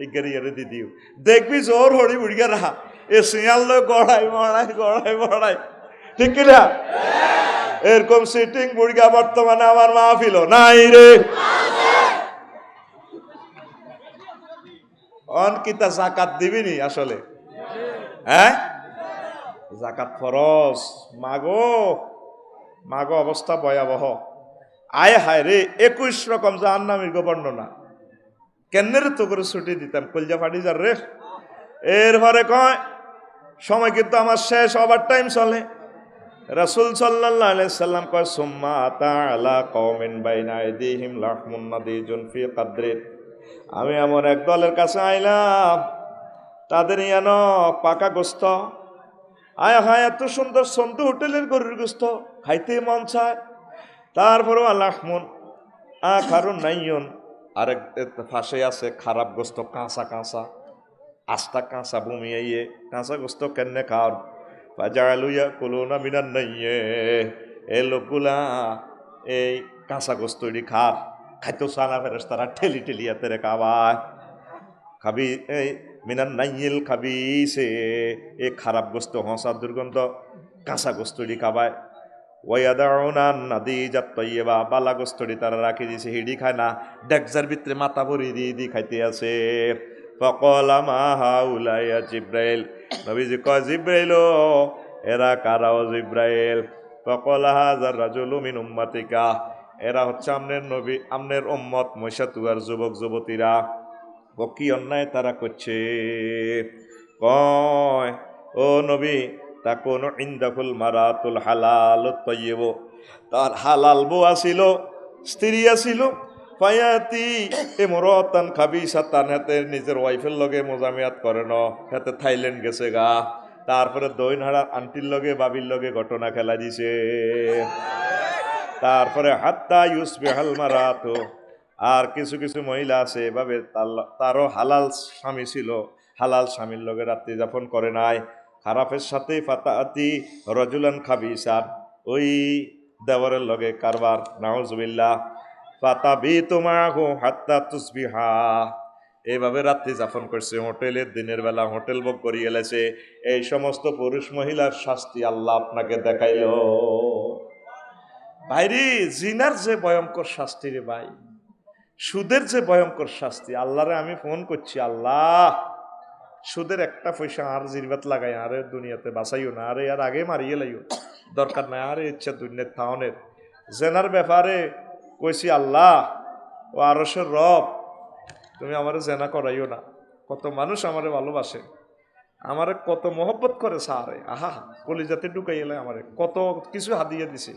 ইজ্ঞারে ইয়ারে দি দিও দেখবি জোর হরি বুড়িয়া রাহা এ শিয়াল লো গড়াই মড়াই ঠিক কিনা? এরকম সিটিং বুড়িয়া বর্তমানে আমার মাহফিল নাই রে। অনকিতা জাকাত দিবিনি আসলে? হ্যাঁ, জাকাত ফরজ। মাগো অবস্থা ভয়াবহ। আয় হায় রে 21 রকম জাহান্নামীর বর্ণনা কেন্নের তো করে ছুটি দিতাম কলজা ফাটি যার রে। এরপরে কয় সময় কিন্তু আমার শেষ, ওভার টাইম চলে। রাসূল সাল্লাল্লাহু আলাইহি সাল্লাম কয় সুম্মা তাআলা কওমিন বাইনা আইদিহিম লাহমুন নাদিজুন ফি কদরিন, আমি এমন এক দলের কাছে আইলাম তাদের ইয়ান পাকা গোস্ত, আয় হায় এত সুন্দর সন্ধু হোটেলের গরুর গোস্ত খাইতে মন চায়। তারপরেও লাহমুন আখারুন নাইয়ুন, আরেক পাশে আছে খারাপ গোস্ত কাঁচা আস্তা কাঁচা বমিয়ে কাঁচা গোস্ত কেনে খাওয়ার বাজালুইয়া কুলুনা মিনান নাইয়ে এই লোকগুলা এই কাঁচা গোস্ত খাইতো সানা ফেরেশতারা ঠেলি এতে খাওয়ায় খাবি এই মিনান নাইয়েল খাবি সে এ খারাপ গোস্ত হসা দুর্গন্ধ কাঁচা গোস্তটি খাবায় ওয়াদাউনা নাদি জাত্তাইবা বালা গোস্তটি তারা রাখি দিয়েছে হিডি খায় না, ডেকজার ভিতরে মাথা ভরি দিয়ে খাইতে আছে। ফাকালা মা হাউলাইয়া জিব্রাইল, নবীজি কয় জিব্রাইল এরা কারাও জিব্রাইল? ফাকালা হাযার রাজুলু মিন উম্মাতিকা, এরা হচ্ছে আমনের নবী আমনের উম্মত মহিষাতুয়ার যুবক যুবতীরা। কি অন্যায় তারা করছে? কয় ও নবী তাকুনু ইনদাকুল মারাতুল হালাল তাইয়্যিব, তার হালাল বউ আসিল স্ত্রী আসিল ফায়াতি ইমরাতান খাবিসাতান, হাতে নিজের ওয়াইফের লগে মোজামিয়াত করে ন, হাতে থাইল্যান্ড গেছে গা, তারপরে দইনহাড়া আন্টির লগে বাবির লগে ঘটনা খেলা দিছে। তারপরে হাত্তা ইউসবিহাল মারাতু, আর কিছু কিছু মহিলা আছে এভাবে তারও হালাল স্বামী ছিল, হালাল স্বামীর লগে রাত্রি যাপন করে নাই, খারাপের সাথে ফাতাআতি রাজুলান খাবিসান, ওই দেওয়ারের লগে কারবার নাউজুবিল্লাহ। ফাতাবিতু মাহু হাত্তা তুসবিহা। এইভাবে রাত্রি যাপন করছে, হোটেলের দিনের বেলা হোটেল বুক করিয়ে এলেছে। এই সমস্ত পুরুষ মহিলার শাস্তি আল্লাহ আপনাকে দেখাইল। ভাইরি, জিনার যে ভয়ঙ্কর শাস্তি রে ভাই, সুদের যে ভয়ঙ্কর শাস্তি। আল্লাহরে আমি ফোন করছি, আল্লাহ সুদের একটা পয়সা আর জিরবাত লাগাই, আরে দুনিয়াতে বাঁচাইও না, আরে আর আগে মারিয়ে লাইও, দরকার নাই আরে ইচ্ছা দুনিয়ার থাওনের। জেনার ব্যাপারে কইছি, আল্লাহ ও আরশের রব, তুমি আমারে জেনা করাইও না। কত মানুষ আমারে ভালোবাসে, আমারে কত মহব্বত করে সারে, আহা কলিজাতে ঢুকাই এলে আমারে কত কিছু হাদিয়ে দিছে।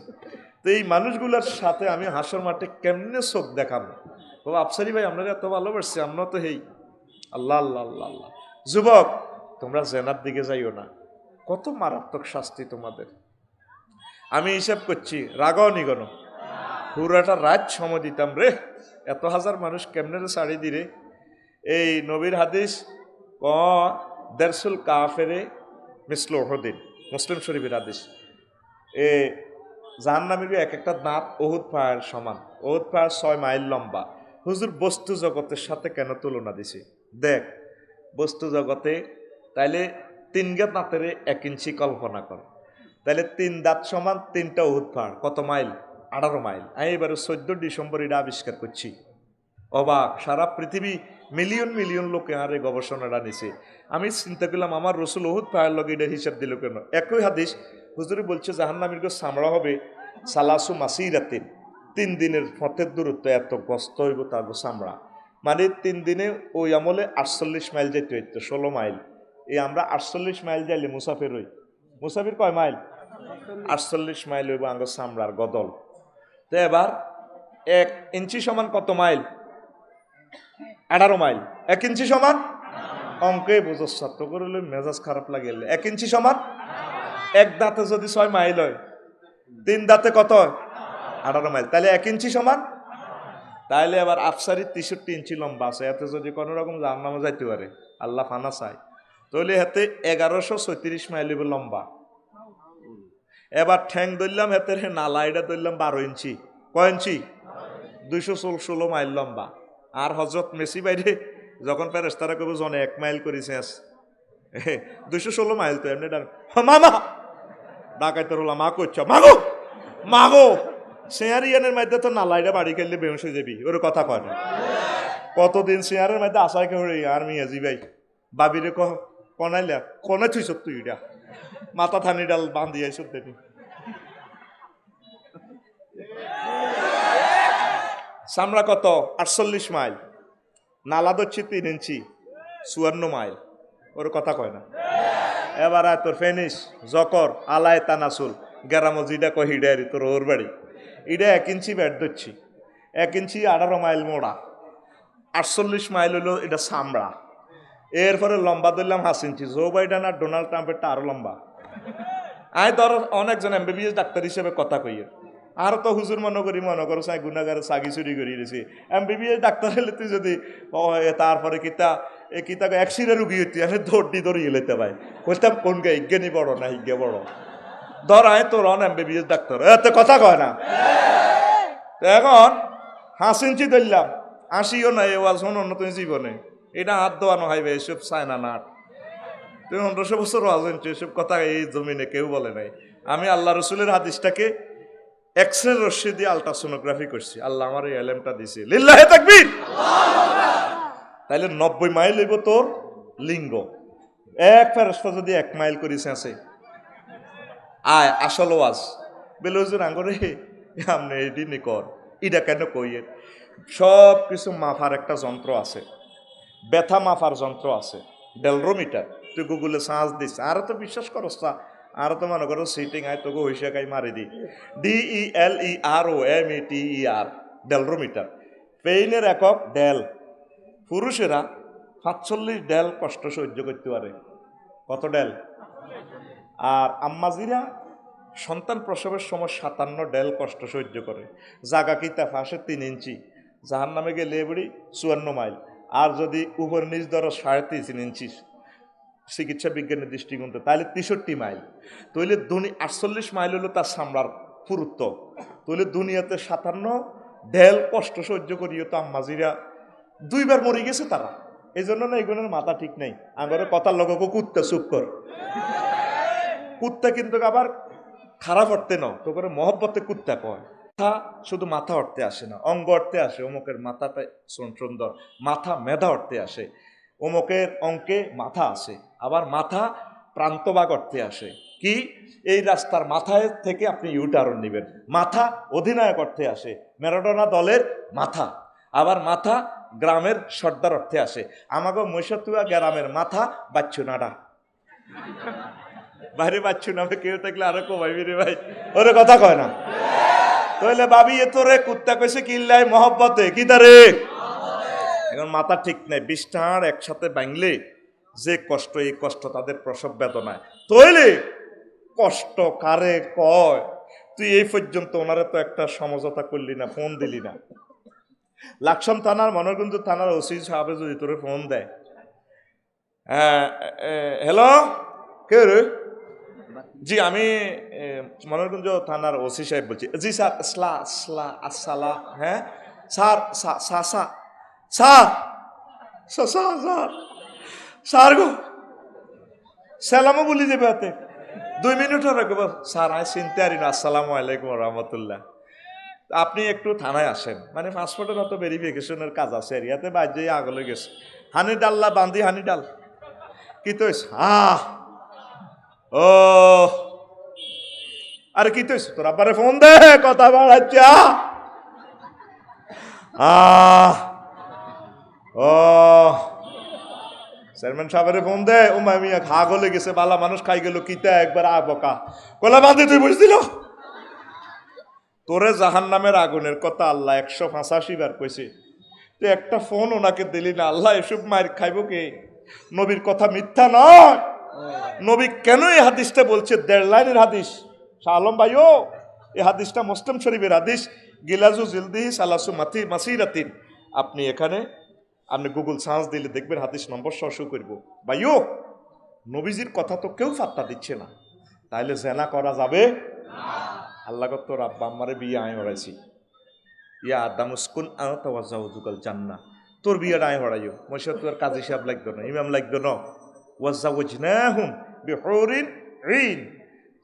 তো এই মানুষগুলোর সাথে আমি হাসর মাঠে কেমনে চোখ দেখাবো? ও আফসারি ভাই আপনারা এত ভালোবাসছে, আমরা তো হেই। আল্লাহ আল্লাহ আল্লাহ আল্লাহ। যুবক, তোমরা জেনার দিকে যাইও না, কত মারাত্মক শাস্তি তোমাদের। আমি হিসাব করছি, রাগাও নিগন, পুরাটা রাত সময় দিতাম রে, এত হাজার মানুষ কেমনে রে শাড়ি দিরে। এই নবীর হাদিস ক দেড়সুল কাফেরে মিসল ওহদিন, মুসলিম শরীফের হাদিস। এ জাহান্নামীর এক একটা দাঁত ওহুদ পাহাড়ের সমান, ওহুদ পাহাড় 6 মাইল লম্বা। হুজুর বস্তু জগতের সাথে কেন তুলনা দিছি? দেখ বস্তু জগতে তাইলে 3 গে দাঁতের 1 ইঞ্চি কল্পনা কর, তাহলে 3 দাঁত সমান 3টা ওহুদ পাহাড়, কত মাইল? 18 মাইল। আমি এবারে 14 ডিসেম্বর এটা আবিষ্কার করছি। অবাক, সারা পৃথিবী মিলিয়ন মিলিয়ন লোকে আর এই গবেষণাটা নিছে। আমি চিন্তা করলাম আমার রসুল ওহুদ পাহাড় লগে এটার হিসাব দিল কেন? একই হাদিস হুজুরে বলছে জাহান্নামীর চামড়া হবে সালাসু মাসিরাতিন, 3 দিনের পথের দূরত্ব, এত গস্ত হইব তার চামড়া। মানে 3 দিনে ওই আমলে 48 মাইল যেতে হইতো, 16 মাইল। এই আমরা 48 মাইল যাইলে মুসাফির হই। মুসাফির কয় মাইল? 48 মাইল হইব আঙ্গ চামড়ার গদল। তো এবার 1 ইঞ্চি সমান কত মাইল? 18 মাইল। 1 ইঞ্চি সমান, অঙ্কে বুঝো ছাত্র করলে মেজাজ খারাপ লাগে। 1 ইঞ্চি সমান, 1 দাঁতে যদি 6 মাইল হয়, 3 দাঁতে কত হয়? 18 মাইল। তাহলে 1 ইঞ্চি সমান, তাইলে আবার আফসারি 63 ইঞ্চি লম্বা আছে। এতে যদি কোনো রকম জাহান্নামে যাইতে পারে, আল্লাহ ফানা চায়, তাহলে হাতে 1136 মাইল লম্বা। এবার ঠ্যাং ধরলাম হাতে নালা, এটা ধরলাম 12 ইঞ্চি। কয় ইঞ্চি? 216 মাইল লম্বা। আর হজরত মেসি বাইরে যখন ফেরেশতারা কবে জনে 1 মাইল করেছে, 216 মাইল তো এমনি মামা ডাকাইতে রলাম, মা করছ মাগো মাগো। শেয়ারিয়ানের মধ্যে তো নালাইটা বাড়ি খেললে বেউস হয়ে যাবি, ওর কথা কয় না। কতদিন শেয়ারের মধ্যে আশায় কেউ আর মিয়াজি ভাই বাবিরে কনাইলা কনে থুইছ তুই, এটা মাথা থানি ডাল বান্ধি আইস দেখি। চামড়া কত? 48 মাইল। নালা ধরছি 3 ইঞ্চি, 54 মাইল। ওর কথা কয় না। এবার আয় তোর ফেনিস জকর আলায় তানাসুল গেরামজিটা কয় হিডারি তোর ওর বাড়ি, এটা 1 ইঞ্চি ব্যাট ধরছি, 1 ইঞ্চি 18 মাইল মোড়া, 48 মাইল হইল এটা চামড়া। এরপরে লম্বা ধরলাম 5 ইঞ্চি। জো বাইডেন আর ডোনাল্ড ট্রাম্পেরটা আরো লম্বা। আয় ধর অনেকজন MBBS ডাক্তার হিসেবে কথা কইয়ে, আর তো হুজুর মনে করো সাই গুনাগারে সাগি চুরি করে দিয়েছি। MBBS ডাক্তার হলে তুই যদি তারপরে কিতা অ্যাক্সিডে রুগী হইতে আসে দৌড়ি দৌড়িয়ে লেতে ভাই, বলতাম কোন গে ইজ্ঞানী বড় না হিজ্ঞে বড়। ধর আয় তোর MBBS ডাক্তার এত কথা কয় না। এখন 5 ইঞ্চি ধরলাম, 80ও নাই ওয়াজ শোনো তুমি জীবনে এটা হাত দোয়ানো হাইবে, এসব চায় না নাট। তুমি 1500 বছর ওয়াজ শুনছো, এসব কথা এই জমিনে কেউ বলে নাই। আমি আল্লাহ রসুলের হাদিসটাকে এক্সরে রশ্মি দিয়ে আলট্রাসোনোগ্রাফি করছি, আল্লাহ আমার এই এলেমটা দিছে। লিল্লাহে তাকবীর। তাইলে 90 মাইল হইব তোর লিঙ্গ। এক ফেরেশতা যদি 1 মাইল করিছে আছে আয় আসল ওয়াজ বেলে হুজুর আঙ্গরে আপনি এটি নিকর এটা কেন কইয়ে। সব কিছু মাফার একটা যন্ত্র আছে, ব্যথা মাফার যন্ত্র আছে, ডেলরোমিটার। তুই গুগলে সার্চ দিস, আর তো বিশ্বাস করস না, আর তো মনে করো সিটিং আয় তোকে হইসা গাই মারি দি। DELEROMETER ডেলরোমিটার। পেইনের একক ডেল। পুরুষেরা 45 ডেল কষ্ট সহ্য করতে পারে। কত ডেল? আর আম্মাজিরা সন্তান প্রসবের সময় 57 ডেল কষ্ট সহ্য করে। জাগা কিতা ফাঁসে 3 ইঞ্চি। জাহান নামে গেলে বুড়ি 54 মাইল। আর যদি উপর নিচ ধরো 3.5 ইঞ্চি চিকিৎসা বিজ্ঞানের দৃষ্টিকোণে, তাহলে 63 মাইল। তৈলে 48 মাইল হলো তার চামড়ার পুরুত্ব। তৈলে দুনিয়াতে 57, ঢেল কষ্ট সহ্য করিও তো আম্মাজিরা 2 বার মরে গেছে তারা। এই জন্য না এগুলোর মাথা ঠিক নেই। আমার কথার লোক কুত্তা চুপ কর, কুত্তা কিন্তু আবার খারাপ অর্থে নাও তো করে মহব্বতে কুত্তা কয়। মাথা শুধু মাথা অর্থে আসে না, অঙ্গ অর্থে আসে। অমুকের মাথাটা সুন্দর, মাথা মেধা অর্থে আসে। অমুকের অঙ্কে মাথা আসে, আবার মাথা প্রান্তভাগ অর্থে আসে। কি এই রাস্তার মাথায় থেকে আপনি ইউটার্ন নেবেন, মাথা অধিনায়ক অর্থে আসে। ম্যারাডোনা দলের মাথা, আবার মাথা গ্রামের সর্দার অর্থে আসে। আমাকে মৈশতুয়া গ্রামের মাথা বাচ্চু নাডা, বাইরে বাচ্চু নামে কেউ থাকলে আরো কমাইবি রে ভাই, ওরে কথা কয় না। তাহলে ভাবি এ তোরে কুত্তা কইছে কিল্লাই মহব্বতে কি তারে, এখন মাথা ঠিক নাই। 20টা হাড় একসাথে ভাঙলে যে কষ্ট, এই কষ্ট তাদের প্রসব বেদনায়। তৈলে কষ্ট কারে কয়? তুই এই পর্যন্ত ওনারে তো একটা সমঝোতা করলি না, ফোন দিলি না। লাকসাম থানার মনোরগঞ্জ থানার ওসি সাহেব যদি তোরে ফোন দেয়, হ্যালো কে রে? জি আমি মনোরগঞ্জ থানার ওসি সাহেব বলছি। জি স্যার, আসসালা হ্যাঁ স্যার, স্যার গো সালামও বলি যাবে হাতে 2 মিনিট রাখবো স্যার। আয় চিনতে পারি না। আসসালামু আলাইকুম রহমতুল্লাহ। আপনি একটু থানায় আসেন, মানে পাসপোর্টের মতো ভেরিফিকেশনের কাজ আছে এরিয়াতে, বাজে আগলে গেছে। হানি ডাল্লা বান্ধি হানি ডাল কি তো ও আরে কি তুই তোর আব্বারে ফোন দে, কথা বাড়াচ্ছে। ও চেয়ারম্যান সাহেবের ফোন দে। ও মামিয়া খা গলে গেছে, বালা মানুষ খাই গেল কিতা একবার বকা কলা বাঁধে তুই বুঝদিল। তোরে জাহান নামের আগুনের কথা আল্লাহ 185 বার কইছে, তুই একটা ফোন ওনাকে দিলি না। আল্লাহ এসব মায়ের খাইব কে? নবীর কথা মিথ্যা নয়। নবী কেন এই হাদিসটা বলছে? 1.5 লাইনের হাদিস। শাহ আলম ভাইও এই হাদিসটা মুসলিম শরীফের হাদিস, গিলাজু জিলদিহি সালাসু মাসিরাতিন। আপনি এখানে আপনি গুগল সার্চ দিলে দেখবেন হাদিস নম্বর সহ শো করব। ভাইও নবীজির কথা তো কেউ ফাত্তা দিচ্ছে না, তাইলে জেনা করা যাবে? আল্লাহ কত রাব্বা আমারে বিয়ে আয় হরাইছি, ইয়া আদাম উসকুন আওয়াজাউজুকাল জান্নাহ। তোর বিয়েটা আয় হরাইও, মশা তোর কাজী সাহেব লাগতো না, ইমাম লাগতো না। ওয়াজাওয়াজনাহুম বিহুরিন ঈন,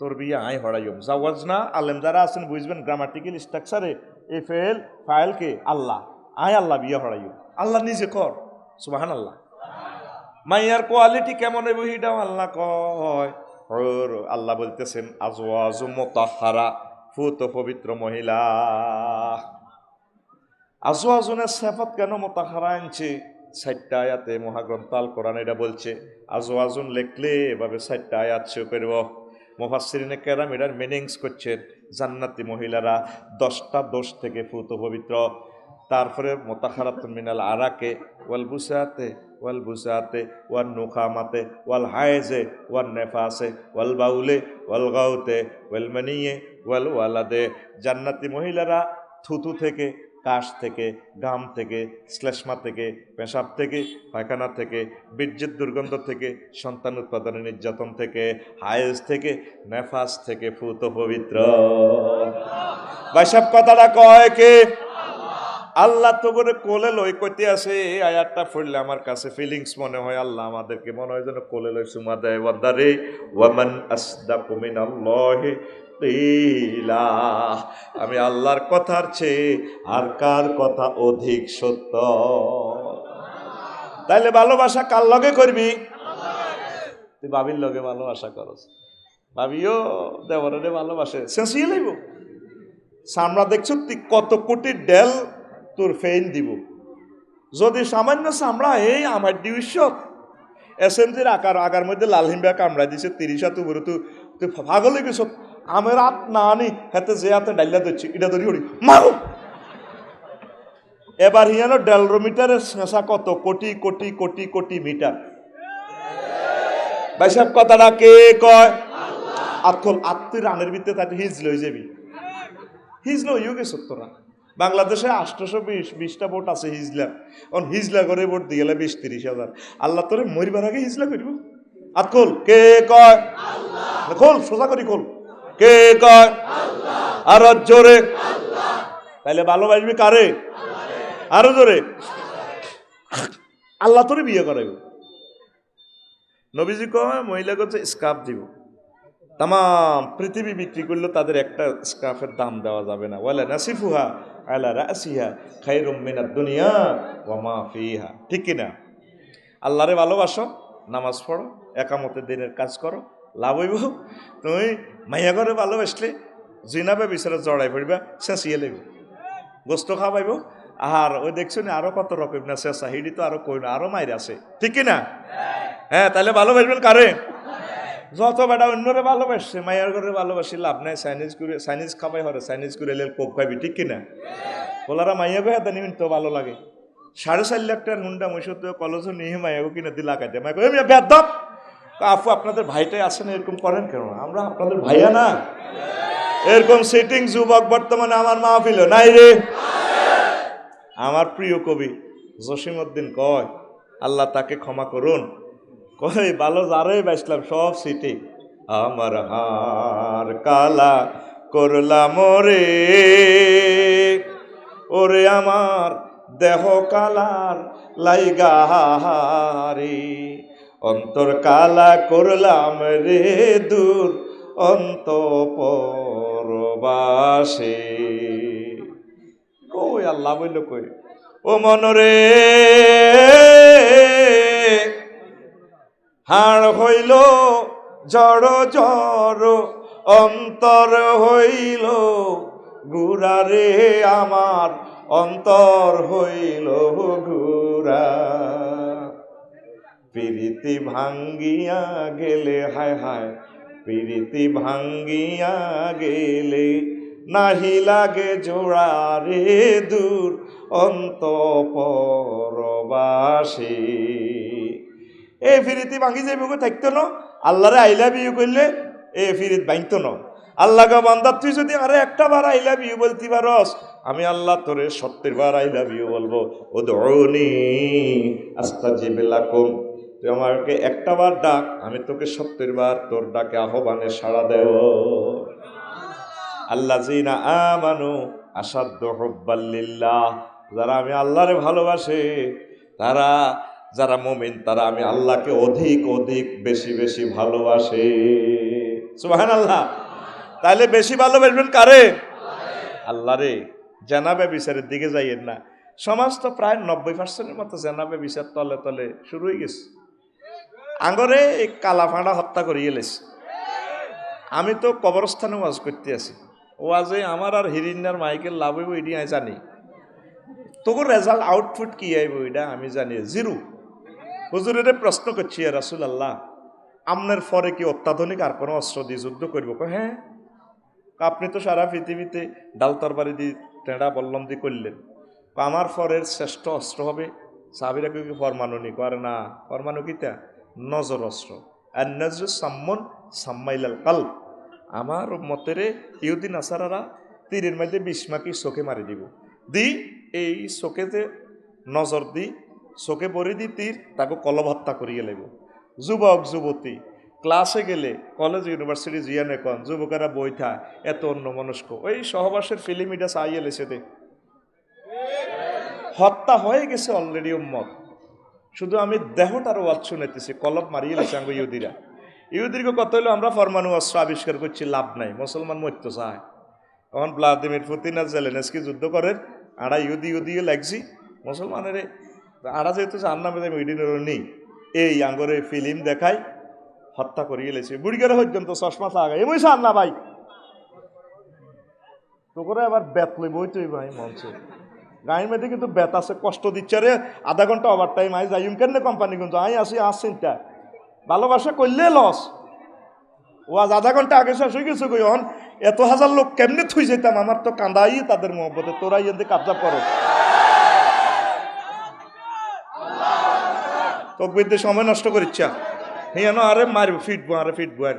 তোর বিয়ে আয় হরাইও। জাওয়াজনা আলেম যারা আছেন বুঝবেন, গ্রামাটিক্যাল স্ট্রাকচারে এই ফেল ফাইলকে আল্লাহ আয়, আল্লাহ বিয়ে হরাইও। আল্লাহ নিজে কর, সুবহানাল্লাহ। মাইয়ার কোয়ালিটি কেমন হইব হিটাও আল্লাহ কয়। আল্লাহ বলতেছেন আজওয়াজু মুতাহহারা, ফুত পবিত্র মহিলা। আজওয়াজুনের সিফাত কেন মুতাহহারা আনছে? 4টা আয়াতে মহাগ্রন্থ আল কোরআন এটা বলছে। আজওয়াজুন লিখলে এভাবে 4টা আয়াত শো করব। মুফাসসিরিনে কেরাম এটার মিনিংস করছেন, জান্নাতি মহিলারা 10টা দোষ থেকে ফুত পবিত্র। তারপরে মুতাহহারাতুন মিনাল আরাকে ওয়াল বুসাতে ওয়াল নুখামাতে ওয়াল হায়েজে ওয়াল নেফাসে ওয়াল বাউলে ওয়াল গাউতে ওয়াল মানিয়ে ওয়াল ওয়ালাদে। জান্নাতি মহিলারা থুতু থেকে, কাশ থেকে, গাম থেকে, শ্লেষ্মা থেকে, পেশাব থেকে, পায়খানা থেকে, বীর্যের দুর্গন্ধ থেকে, সন্তান উৎপাদনের নির্যাতন থেকে, হায়েজ থেকে, নেফাস থেকে ফুত পবিত্র। ভাই সব কথাটা কয় কে? আল্লাহ তো করে কোলে লই কইতে আছে। এই আয়াতটা পড়লে আমার কাছে ফিলিংস মনে হয়, আল্লাহ আমাদেরকে মনে হয় যেন কোলে লই সুমা দেয়। ওয়াদারে ওয়ামান আসদাকু মিনাল্লাহি কিলা, আমি আল্লাহর কথার চেয়ে আর কার কথা অধিক সত্য? তাইলে ভালোবাসা কার লগে করবি? তুই বাবির লগে ভালোবাসা করস, ভাবিও দেবরে ভালোবাসে, সেন্সিয়ে লইব। সামরা দেখছো তুই কত কোটি ডেল তোর ফেইন দিব, যদি সামান্য চামড়া এই আমার ডিউশ এসএমজির আগার মধ্যে লাল হিমবা কামড়া দিছে 30 হাত উপরে, তুই পাগল হয়ে গেছ। আমের হাত না আনি হাতে যে হাতে ডাইলা দিচ্ছি এটা ধরি হরি মারো। এবার হিয়ানো ডেলরোমিটারের শেষা কত কোটি কোটি কোটি কোটি মিটার। ভাই সব কথাটা কে কয়? আতকল আত্মীয় রানের ভিতরে তাকে হিজ লই যাবি, হিজ লইও গেছ তোরা। বাংলাদেশে 820টা ভোট আছে হিজলা, অন হিজলা করে ভোট দিয়ে গেলে 20-30 হাজার। আল্লাহ তোরে মরিবার আগে হিজলা করব। আতকল কে কয়? খোল সোজা করি খোল, কে কয়? আর জোরে তাইলে ভালোবাসবি কারে? আরো জোরে। আল্লাহ তোরে বিয়ে করাইব। নবীজি কয় মহিলা করছে স্কার্ফ দিব, তাম পৃথিবী বিক্রি করলেও তাদের একটা স্কার্ফের দাম দেওয়া যাবে না। ওয়ালা নাসিফুহা আলা রাসিহা খায়রুম মিনাদ দুনিয়া ওয়া মা ফিহা। ঠিক কিনা? আল্লাহরে ভালোবাসো, নামাজ পড়ো, একামতের দিনের কাজ করো, লাভ হইব। তুমি মাইয়া ঘরে ভালোবাসলে জিনাবে বিচারে জড়াই পড়বা, চেঁচিয়ে লাগবে, গোস্ত খাওয়াইব। আর ওই দেখছো না আরো কত রকম না চেঁচা, হিডি তো আরো কই না, আরো মাইর আছে। ঠিক কিনা? হ্যাঁ, তাহলে ভালোবাসবেন কারে? যত বেটা অন্যরে ভালোবাসছে, মায়ের ঘরে ভালোবাসি লাভ নাই। চাইনিজ খাবাই হরে, চাইনিজ করে এলে কোপ খাবি। ঠিক কিনা? বলারা মাইয়া গো হাতে নিমিন তো ভালো লাগে। 4.5 লাখ টাকার হুন্ডা মহিষত কলেজ নিয়ে মাইয়াগো কিনে দিলা কাটে। মাইক বেদব আপু আপনাদের ভাইটাই আছেন, এরকম করেন কেন? আমরা আপনাদের ভাইয়া না? এরকম সিটিং যুবক বর্তমানে আমার মাহফিল নাই রে। আমার প্রিয় কবি জসিমউদ্দিন কয়, আল্লাহ তাকে ক্ষমা করুন, কই ভালো যারে বাসলাম সব সিটি, আমার হার কালা করলাম রে, ওরে আমার দেহ কালার লাইগাহারি, অন্তর কালা করলাম রে দূর অন্তঃপরবাসে। কই আল্লাহ বইল কই, ও মনরে হাড় হইল জড় জড়, অন্তর হইল গুড়া রে, আমার অন্তর হইল গুড়া। প্রীতি ভাঙ্গিয়া গেলে, হায় হায় প্রীতি ভাঙ্গিয়া গেলে, নাহি লাগে জোড়া রে দূর অন্তঃপরবাসী। এই ফিরিতি ভাঙ্গি যাইব থাকতো না, আল্লাহরে আই লাভ ইউ করলে এ ফিরিত ভাঙতো না। আল্লাহ গো বান্দা তুই যদি আরে একটা বার আই লাভ ইউ বলতে পারস, আমি আল্লাহ তোরে 70 বার আই লাভ ইউ বলবো। উদউনি আস্তাজিব লাকুম, তুই আমাকে একটা বার ডাক, আমি তোকে 70 বার তোর ডাকে আহ্বানে সাড়া দেব। আল্লাযিনা আমানু আশাদ্দু হুব্বাল লিল্লাহ, যারা আমি আল্লাহরে ভালোবাসে, তারা যারা মুমিন, তারা আমি আল্লাহকে অধিক অধিক বেশি বেশি ভালোবাসে। সুবহানাল্লাহ। তাহলে বেশি ভালোবাসবেন কারে? আল্লাহরে। জানাবে বিচারের দিকে যাইয়েন না। সমাজ তো প্রায় 90% মতো জানাবে বিচার তলে তলে শুরু হয়ে গেছে। আঙ্গরে এই কালাফাঁড়া হত্যা করিয়ে লেছে। আমি তো কবরস্থানে ওয়াজ করতে আছি, ওয়াজে আমার আর হিরিন্নার মাইকেল লাভ হইব এটি আমি জানি, তবু রেজাল্ট আউটপুট কি আইব এটা আমি জানি জিরো। হুজুরের প্রশ্ন করছি, রাসূলুল্লাহ আপনার পরে কি অত্যাধুনিক আর কোনো অস্ত্র দিয়ে যুদ্ধ করব? হ্যাঁ, আপনি তো সারা পৃথিবীতে ডাল তরবারি দিয়ে টেঁড়া বল্লম দিয়ে করলেন, আমার পরের শ্রেষ্ঠ অস্ত্র হবে সাহাবীরা কি ফরমানু নি করে না? ফরমানু কিতা? নজর অস্ত্র। আর নজর সাম্মন সাম্মাইলাল কাল, আমার মতেরে ইহুদি নাসারারা তীরের মধ্যে 20 মাকি চোখে মারি দিব, দি এই চোখেতে নজর দি চোখে পরি দি তীর, তাকে কলব হত্যা করিয়ে লাগব। যুবক যুবতী ক্লাসে গেলে, কলেজ ইউনিভার্সিটি জিয়ানে কন যুবকেরা বইথা এত অন্য মনস্ক, ওই সহবাসের ফিল্ম এটা চাইয়ে লেছে দে, হত্যা হয়ে গেছে অলরেডি উম্মত। শুধু আমি দেহটার ওয়াজ শুনেতেছি, কলব মারিয়ে লেছে আঙ্গ ইহুদিরা। ইহুদিরকে কত হইলো আমরা ফরমানু অস্ত্র আবিষ্কার করছি, লাভ নাই, মুসলমান মরতে চায়। তখন ভ্লাদিমির পুতিন আর জেলেনস্কি যুদ্ধ করেন, আড়া ইহুদিও লাগছি মুসলমানের আড়া যেহেতু আন্না বেদে মিডিনের নেই, এই আঙ্গরে ফিল্ম দেখাই হত্যা করিয়ে লেছে। বুড়িগারে পর্যন্ত চশমা থাকা এমন আন্না ভাই তো করে আবার বেত লই বইতই ভাই মঞ্চে গাড়ির মধ্যে কিন্তু বেত আছে, কষ্ট দিচ্ছে রে, আধা ঘন্টা ওভার টাইম আই যাই কেন কোম্পানি কিন্তু আই আসি চিন্তা ভালোবাসা করলে লস। ও আজ আধা ঘন্টা আগে শেষ হয়ে গেছে কই, এত হাজার লোক কেমনে থুই যেতাম, আমার তো কান্দাই তাদের মহব্বতে, তোরাই এতে কাবজা করো। তকবিরদের সময় নষ্ট করিচ্ছা হেন, আরে মারব ফিটবো আরে ফিটবো আর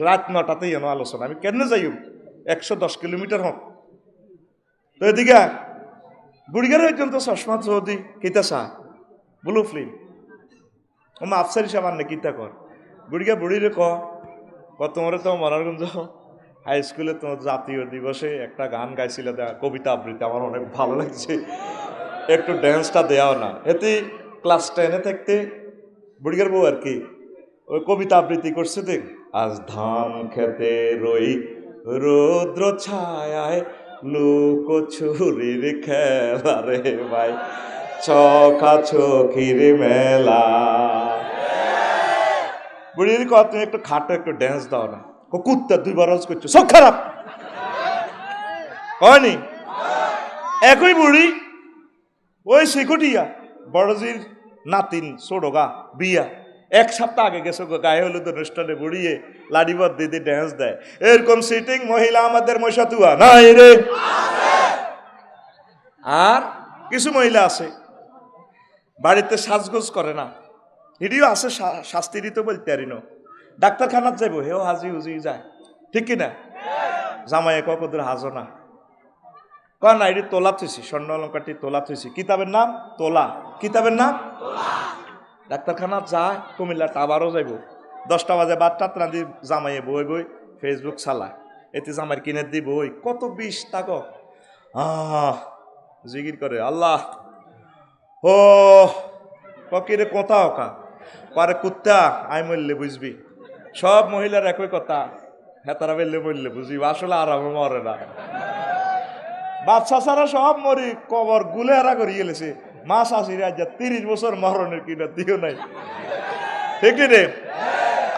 রাত 9টাতে হেন আলোচনা, আমি কেমনে যাই 110 কিলোমিটার হোক তো এদিকে বুড়িগার পর্যন্ত চশমা চৌধুরী কিতা চা ব্লু ফিল্ম আমার আফসারি সাবান নে কিতা কর বুড়িগা বুড়িরে ক তোমার তো মনারগঞ্জ হাই স্কুলে তো জাতীয় দিবসে একটা গান গাইছিল, কবিতা আবৃত্তি, আমার অনেক ভালো লাগছে, একটু ড্যান্সটা দেওয়াও না। এতে ক্লাস 10-এ থাকতে বুড়িগার বউ আর কি ওই কবিতা আবৃত্তি করছে, দেখ আজ ধান খেতে রই রৌদ্র ছায়ায় লুক ছুরির খেলা রে ভাই, চকা চকির মেলা। বুড়ির কথা, তুমি একটু খাটো একটু ড্যান্স দাও না। কুত্তা 2 বার রোজ করছো, সব খারাপ হয়নি। একই বুড়ি ওই শিকুটিয়া বড়জির নাতিন ছোড়গা বিয়া 1 সপ্তাহ আগে গেছো গায়ে হলুদ অনুষ্ঠানে বুড়িয়ে লাডিবদ দিদি ড্যান্স দেয়। এরকম সিটিং মহিলা আমাদের মশাতুয়া নাই রে। আর কিছু মহিলা আছে বাড়িতে সাজগোজ করে না, এটিও আছে, শাস্তি দিতে বলতে পারি না। ডাক্তারখানাত যাইব, হেও হাজি হুজি যায়, ঠিক কিনা? জামাইয়ে কদর হাজো না, কয় না এটি তোলা থুইছি, স্বর্ণ অলঙ্কারটি তোলা থুইছি, কিতাবের নাম তোলা, কিতাবের নাম। ডাক্তারখানাত যায়, কুমিল্লাটা আবারও যাইব, 10টা বাজে বাদটাত রাঁধি জামাইয়ে বই বই ফেসবুক চালায়, এতে জামাইয়ের কিনে দি বই কত বিষ তাক জিগির করে আল্লাহ ও কিরে কথা ওকা পারে কুত্তা আই মরলে বুঝবি। সব মহিলার একই কথা, হ্যাঁ তারা বেললে মরলে বুঝবি, আসলে আরামে মরে না। বাচ্চা ছাড়া সব মরি কবর গুলে হারা করে গেলেছে, মা শাশিরা 30 বছর মরণের কিনা দিও নাই, ঠিক রে?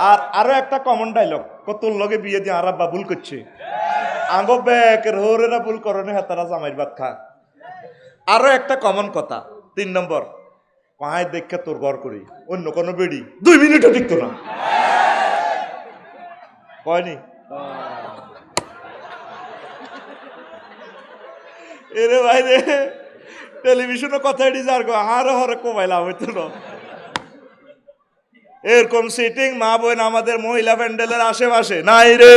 আর আরো একটা কমন ডায়লগ, কত লগে বিয়ে দিয়ে আর আব্বা ভুল করছে, আঙ্গো ব্যাকের হরেরা ভুল করনে, হ্যাঁ তারা জামাইর ভাত খা। আরো একটা কমন কথা 3 নম্বর, পায়ে দেখে তোর ঘর করি, অন্য কোনো বেড়ি 2 মিনিটও টিকতো না, কয়নি? এরে ভাই রে, টেলিভিশনে কথা এটি যার আর হরে কোবাইলা হইতো না। এরকম সিটিং মা বোন আমাদের মহিলা প্যান্ডেলের আশেপাশে নাই রে।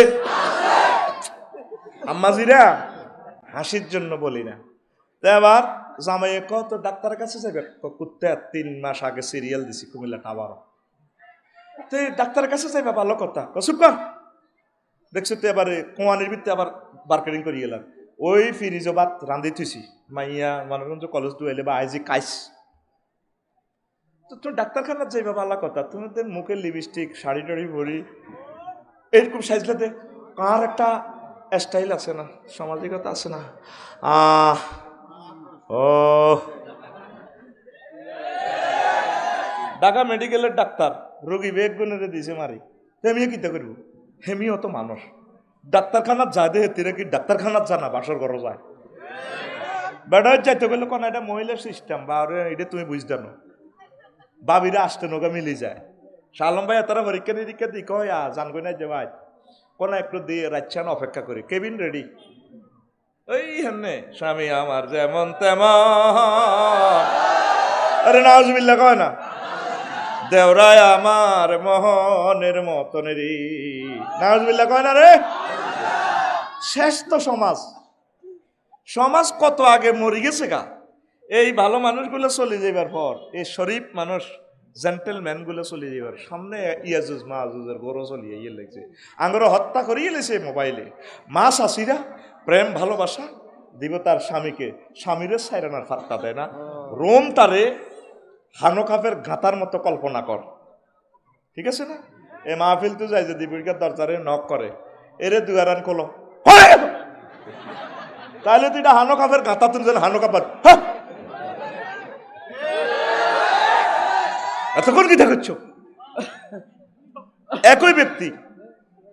আম্মাজিরা হাসির জন্য বলি না। তো এবার জামাইয়ে কত ডাক্তারের কাছে যাবে, কুত্তে 3 মাস আগে সিরিয়াল দিছি কুমিল্লা টাওয়ার, তো ডাক্তারের কাছে যাইবা ভালো কথা, চুপ কর। দেখছো তো এবারে কোয়ানির ভিত্তি আবার মার্কেটিং করে গেলাম, ওই ফ্রিজ ভাত রান্ধি থুইছি, মাইয়া মানুষ কলেজ ডুয়াইলে বা আইজি কাইস, তো তুমি ডাক্তারখানার যাইবা ভালো কথা, তোমাদের মুখে লিপস্টিক শাড়ি টাড়ি ভরি এরকম সাইজলে দে, কার একটা স্টাইল আছে না, সামাজিকতা আছে না। ও ঢাকা মেডিকেলের ডাক্তার রোগী বেগ গুণেরে দিছে মারি, হেমিও কিতা করবো, হেমিও তো মানুষ, ডাক্তারখানার যায় দে হেতিরে কি ডাক্তারখানার জানা বাসর ঘর যায়, বেড়ায় যাইতে গেলে কোন এটা মহিলার সিস্টেম বা এটা তুমি বুঝতে না, বাবিরা আসতে নৌকা মিলি যায়। শালম ভাই তারা পরীক্ষা নিরীক্ষা দিক হয় জান কই না যে ভাই কোন একটু দিয়ে রাচ্ছান অপেক্ষা করি, কেবিন রেডি, ওই হেমনে স্বামী আমার যেমন তেমন, আরে নাউজুবিল্লাহ কয় না, দেওরায় আমার মোহনের মতনেরই, নাউজুবিল্লাহ কয় না রে। শেষ তো সমাজ, সমাজ কত আগে মরি গেছে গা, এই ভালো মানুষগুলো চলে যাইবার পর এই শরীফ মানুষ জেন্টেলম্যান গুলো চলে যাইবার সামনে ইয়াজুজ মাহুজের গরো চলিয়ে ইয়ে লাগছে, আঙ্গরা হত্যা করিয়ে লেছে মোবাইলে, মা শাশিরা প্রেম ভালোবাসা দিব তার স্বামীকে, স্বামীরে সাইরানার ফাত্তা দেয় না, রোম তারে হানোকাফের গাঁতার মতো কল্পনা কর, ঠিক আছে না? এ মাহফিল তো যাই যদি বুড়িকার দরজারে নক করে, এরে দুয়ারান খোলো, তাহলে তুই এটা হানোকাফের গাঁতা তুমি যেন হানোকাফের, এতক্ষণ কি দেখছ? একই ব্যক্তি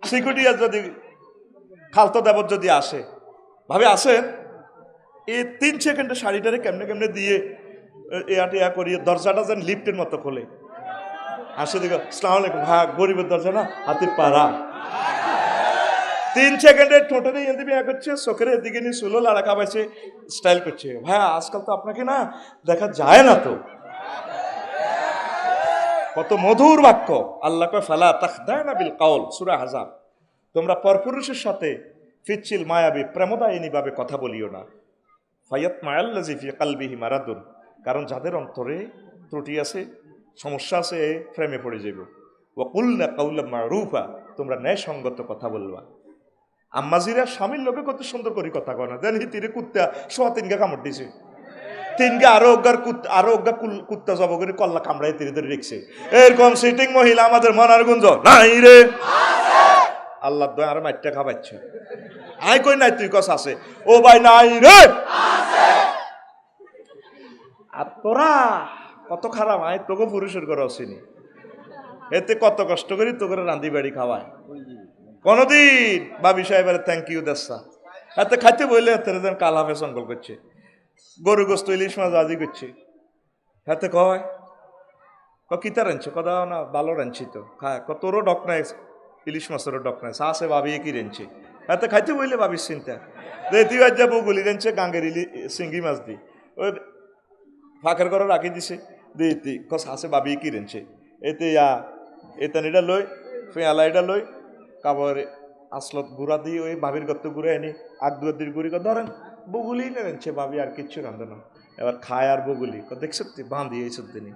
সিকিউরিটি যদি খালতো দেবত যদি আসে, ভাবে আসেন এই 3 সেকেন্ডে শাড়িটারে কেমনে কেমনে দিয়ে এয়া করিয়ে দরজাটা যেন লিফটের মতো খোলে, আসে দেখো আসসালামু আলাইকুম, হ্যাঁ গরিবের দরজা না, হাতির পাড়া, 3 সেকেন্ডে ঠোঁটের এদিকে বিয়ে করছে, চোখের এদিকে নিয়ে চুলো লাড়া খাবাইছে, স্টাইল করছে, ভাই আজকাল তো আপনাকে না দেখা যায় না তো, কত মধুর বাক্য, আল্লাহ কয় ফালা তাখদানা বিল কাউল, সূরা আহজাব, তোমরা পরপুরুষের সাথে ফিচ্ছিল মায়াবী প্রেমদায়িনী ভাবে কথা বলিও না, ফায়াতমাআল্লাযী ফি কলবিহি মারাদুন, কারণ যাদের অন্তরে ত্রুটি আছে সমস্যা আছে প্রেমে পড়ে যাবে, ওয়া কুলনা কাওলাম মারুফা, তোমরা ন্যায়সঙ্গত কথা বলবা। আম্মাজিরা স্বামীর লোকে কত সুন্দর করে কথা কয় না দেন হিতিরে কুত্তা সোয়া তিনগা কামড় দিছে তিনগা আরো অজ্ঞা কুত্তা জব করে কল্লা কামড়াই তিরে ধরে রেখছে এরকম সিটিং মহিলা আমাদের মনার গুঞ্জ নাই রে আল্লাহ দয় আর মাইটটা খাবাচ্ছে আই কই নাই তুই কস আছে ও ভাই নাই রে আর তোরা কত খারাপ আয় তোকে পুরুষের করে আসিনি এতে কত কষ্ট করি তো করে রান্ধি বাড়ি খাওয়ায় কোনদিন বাবি সাহেবের থ্যাংক ইউ দেশা এতে খাইতে বললে এতে কালামে সংকল্প করছে গরু গোস্ত ইলিশ মাছ আজি করছে হাতে কয় কিতা রাঁধছো কথা না ভালো রাঁধছি তো খায় তোরও ডক নাই ইলিশ মাছেরও ডক নাই আছে ভাবি কি রেঞ্চে হাতে খাইতে বললে ভাবির চিন্তা তুই আজ যাবো গুলি রেঞ্চে গাঙ্গের চিংড়ি মাছ দি ওই ফাঁকের ঘরে রাখি দিছে দি কস আছে ভাবি কি রেঞ্চে এতে এতানিটা লই পেঁয়ালা এটা লই কাবার আসলত গুড়া দিয়ে ওই ভাবির গত্ত গুড়ে আনি আগ দুয়ার গুড়ি ধরেন বগুলি নেছে ভাবি আর কিচ্ছু রান্ধে না এবার খায় আর বগুলি দেখছ তুই বাঁধি এই দিনই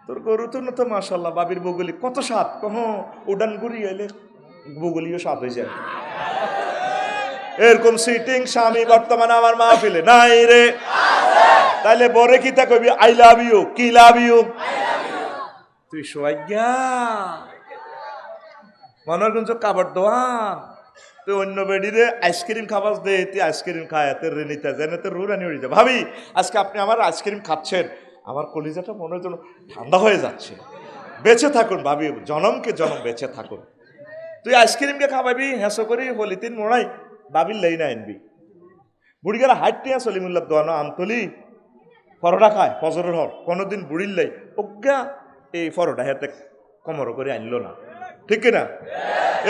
তোর গরু তো না তো মাশাল্লাহ বাবির বগুলি কত স্বাদ কহ উডান গুড়ি এলে বগুলিও স্বাদ হয়ে যায় এরকম সিটিং স্বামী বর্তমানে আমার মাহফিলে নাই রে তাইলে বরে কি তা কবি আই লাভ ইউ কি লাভ ইউ তুই সোয়াইয়া মনের গুঞ্জ কাবার দোয়ান তুই অন্য বেডিরে আইসক্রিম খাবাস দে তুই আইসক্রিম খায় এতে রেনিতে জেনে তো রুরানি উড়ে যায় ভাবি আজকে আপনি আমার আইসক্রিম খাচ্ছেন আমার কলিজাটা মনের জন্য ঠান্ডা হয়ে যাচ্ছে বেঁচে থাকুন ভাবি জনমকে জনম বেঁচে থাকুন তুই আইসক্রিমকে খাওয়াবি হেঁসো করি হলিতিন মোড়াই বাবির লেই না আনবি বুড়িগারা হাইট টিয়া সলিমুল্লাহ দোয়ানো আমতলি পরোটা খায় ফজরের হর কোনোদিন বুড়ির লাই অজ্ঞা এই পরোটা হাতে কমর করে আনলো না ঠিক না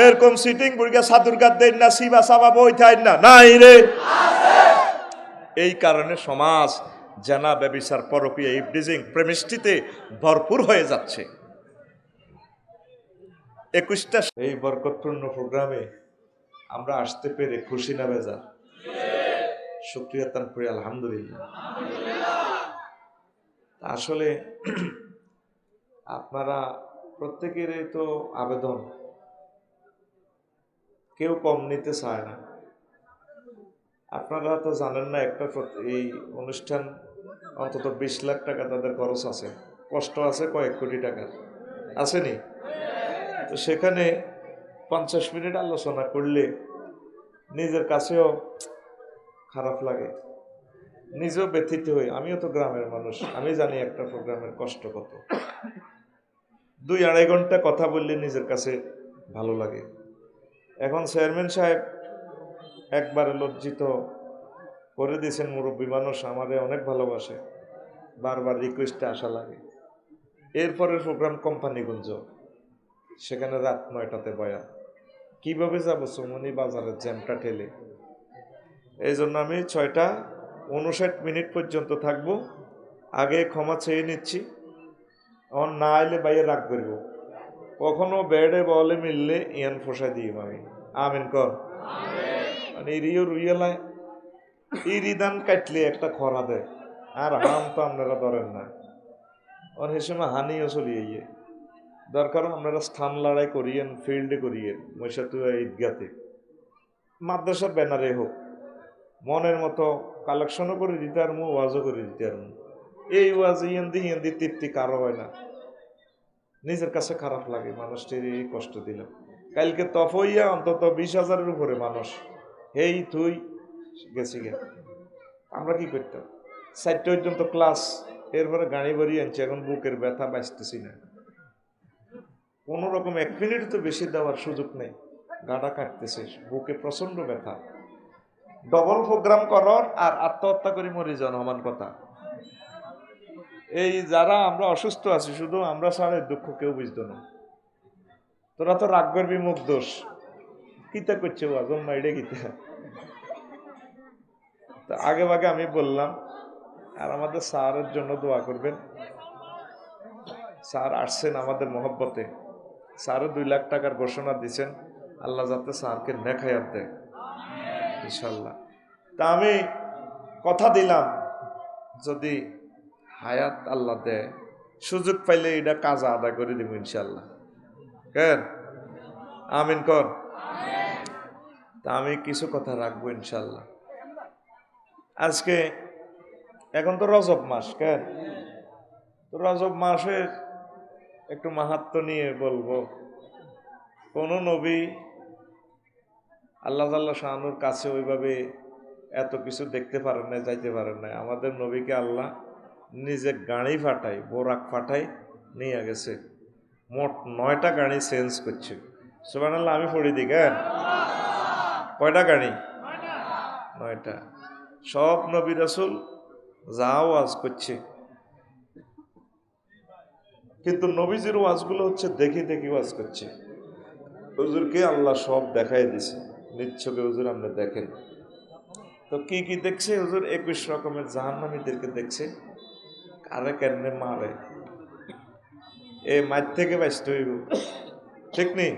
এরকম সিটিং বুড়িগা সাদুরগাত দেন না শিবা সাবা বই থাই না নাই রে এই কারণে সমাজ জানা ব্যবিচার পরকীয়া ইভডিজিং প্রেমিষ্টিতে ভরপুর হয়ে যাচ্ছে 21টা এই বরকতপূর্ণ প্রোগ্রামে আমরা আসতে পেরে খুশি না বেজার শুকরিয়া তানপুরি আলহামদুলিল্লাহ আসলে আপনারা প্রত্যেকেরই তো আবেদন কেউ কম নিতে চায় না আপনারা তো জানেন না একটা এই অনুষ্ঠান অন্তত 20 লাখ টাকা তাদের খরচ আছে কষ্ট আছে কয়েক কোটি টাকার আসেনি তো সেখানে 50 মিনিট আলোচনা করলে নিজের কাছেও খারাপ লাগে নিজেও ব্যথিত হই আমিও তো গ্রামের মানুষ আমি জানি একটা প্রোগ্রামের কষ্ট কত 2-2.5 ঘন্টা কথা বললে নিজের কাছে ভালো লাগে এখন চেয়ারম্যান সাহেব একবারে লজ্জিত করে দিয়েছেন মুরব্বী মানুষ আমাদের অনেক ভালোবাসে বারবার রিকোয়েস্টে আসা লাগে এরপরের প্রোগ্রাম কোম্পানিগঞ্জ সেখানে রাত 9টাতে বয়ান কিভাবে যাবো সুমনি বাজারের জ্যামটা ঠেলে এই জন্য আমি 6:59 পর্যন্ত থাকবো আগে ক্ষমা চেয়ে নিচ্ছি অন না আইলে বাইরে রাগ করব কখনো বেড়ে বলে মিললে ইয়ান ফোসা দিই আমি আমিন কর মানে ইরিও রুইয়ালায় ইরিদান কাটলে একটা খরা দেয় আর হাম তো আপনারা ধরেন না ওর সে সময় হানিও চলিয়ে গিয়ে দরকার আপনারা স্থান লড়াই করিয়েন ফিল্ডে করিয়েন মৈশাতুয়া ঈদগাতে মাদ্রাসার ব্যানারে হোক মনের মতো কালেকশনও করে দিতে আর ওয়াজও করে দিতে আর এই ওয়াজ ইয়েন্দি তৃপ্তি কারো হয় না নিজের কাছে খারাপ লাগে মানুষটির এই কষ্ট দিলাম কালকে তফইয়া অন্তত 20,000-এর উপরে মানুষ হেই তুই গেছি গে আমরা কি করতাম 4টা পর্যন্ত ক্লাস এরপরে গাড়ি বাড়ি আনছি এখন বুকের ব্যথা বাঁচতেছি না কোনো রকম 1 মিনিট তো বেশি দেওয়ার সুযোগ নেই গাড়া কাটতেছে বুকে প্রচন্ড ব্যথা ডবল প্রোগ্রাম করার আর আত্মহত্যা করে মরে যান সমান কথা এই যারা আমরা অসুস্থ আছি শুধু আমরা ছাড়া দুঃখ কেউ বুঝতো না তোরা তো রাগ করবি মুখ দোষ কিতা করছে ওয়াজন মাইডে কিতা তো আগে ভাগে আমি বললাম আর আমাদের স্যারের জন্য দোয়া করবেন স্যার আসছেন আমাদের মহব্বতে স্যারও 2 লাখ টাকার ঘোষণা দিচ্ছেন আল্লাহ যাতে স্যারকে নেখায়াত দেয় ইনশাল্লাহ তা আমি কথা দিলাম যদি হায়াত আল্লাহ দেয় সুযোগ পাইলে এটা কাজা আদায় করে দিব ইনশাল্লাহ কেন আমিন কর তা আমি কিছু কথা রাখবো ইনশাল্লাহ। আজকে এখন তো রজব মাস, কেন তো রজব মাসের একটু মাহাত্ম্য নিয়ে বলবো। কোন নবী আল্লাহ তাআলা শানুর কাছে ওইভাবে এত কিছু দেখতে পারেন না, যাইতে পারেন না। আমাদের নবীকে আল্লাহ নিজে গাড়ি ফাটাই, বোরাক ফাটাই নিয়ে গেছে। মোট 9টা গাড়ি চেঞ্জ করছে। সুবহানাল্লাহ, আমি পড়ি দিই কেন? কয়টা গাড়ি? 9টা। সব নবী রাসূল যাও ওয়াজ করছে, কিন্তু নবীজির ওয়াজগুলো হচ্ছে দেখি দেখি ওয়াজ করছে। হুজুরকে আল্লাহ সব দেখাই দিছে নিচ্ছকে, হুজুর আপনি দেখেন তো কি কি দেখছে। হুজুর 21 রকমের জাহান্নামীদেরকে দেখছে, কারে কেমনে মারে, এ মার থেকে বাঁচতে হইব, ঠিক নেই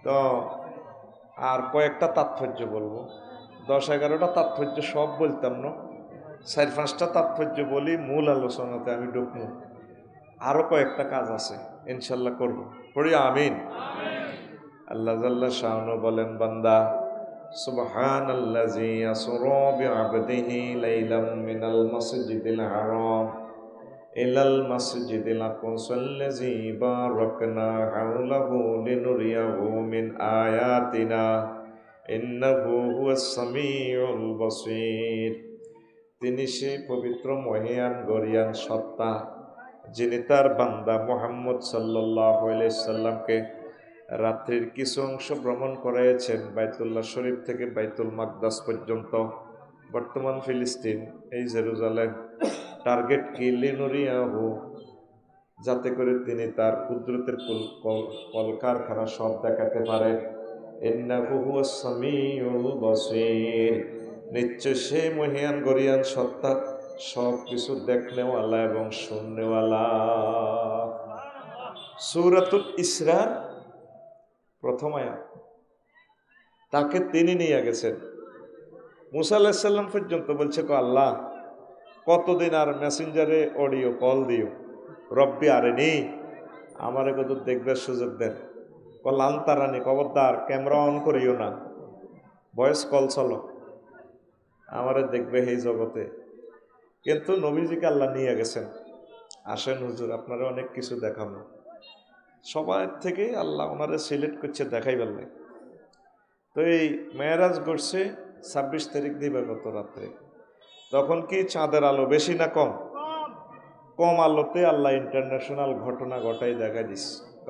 তো। আর কয়েকটা তাৎপর্য বলবো, 10-11টা তাৎপর্য সব বলতাম না, 4-5টা তাৎপর্য বলি, মূল আলোচনাতে আমি ঢুকবো। আরো কয়েকটা কাজ আছে, ইনশাল্লাহ করব। পড়ি আমিন। আল্লাহ জাল্লা শাআনু বলেন, বান্দা সুবহানাল্লাযী আসরা বিআবদিহি লাইলাম মিনাল মাসজিদিল হারাম ইলাল মাসজিদিল আকসাল্লাযী বারাকনা হাওলাহু লিনুরিয়াহু মিন আয়াতিনা ইন্নাহু হুয়াস সামিউল বাসীর। তিনি সেই পবিত্র মহিয়ান গরিয়ান সত্তা, যিনি তার বান্দা মুহাম্মদ সাল্লাল্লাহু আলাইহি সাল্লামকে রাত্রির কিছু অংশ ভ্রমণ করাইছেন বাইতুল্লাহ শরীফ থেকে বাইতুল মাকদাস পর্যন্ত, বর্তমান ফিলিস্তিন, এই জেরুজালেম। টার্গেট কি? লিনুরিয়াহু, যাতে করে তিনি তার কুদরতের কলকারখানা সব দেখাতে পারেন। ইন্নাহু হুয়াস সামিউল বাসীর, নিশ্চয় সে মহিয়ান গরিয়ান সত্তা, সব কিছু দেখনেওয়ালা এবং শুননেওয়ালা। সূরাতুল ইসরার প্রথম আয়াত। তাকে তিনি নিয়ে গেছেন মুসা আলাইহিস সালাম পর্যন্ত। বলছে আল্লাহ কতদিন আর মেসেঞ্জারে অডিও কল দিও, রব্বি আরেনি, আমারে কত দেখবার সুযোগ দেন। লান্তারানি, খবরদার ক্যামেরা অন করিও না, ভয়েস কল চলো, আমারে দেখবে এই জগতে। কিন্তু নবীজিকে আল্লাহ নিয়ে গেছেন, আসেন হুজুর আপনারা অনেক কিছু দেখাবো। সবার থেকে আল্লাহ ওনারে সিলেক্ট করছে দেখাই পারলে। তো এই মেরাজ করছে 26 তারিখ দিবাগত রাত্রে। তখন কি চাঁদের আলো বেশি না কম? কম আলোতে আল্লাহ ইন্টারন্যাশনাল ঘটনা ঘটাই দেখা দিস।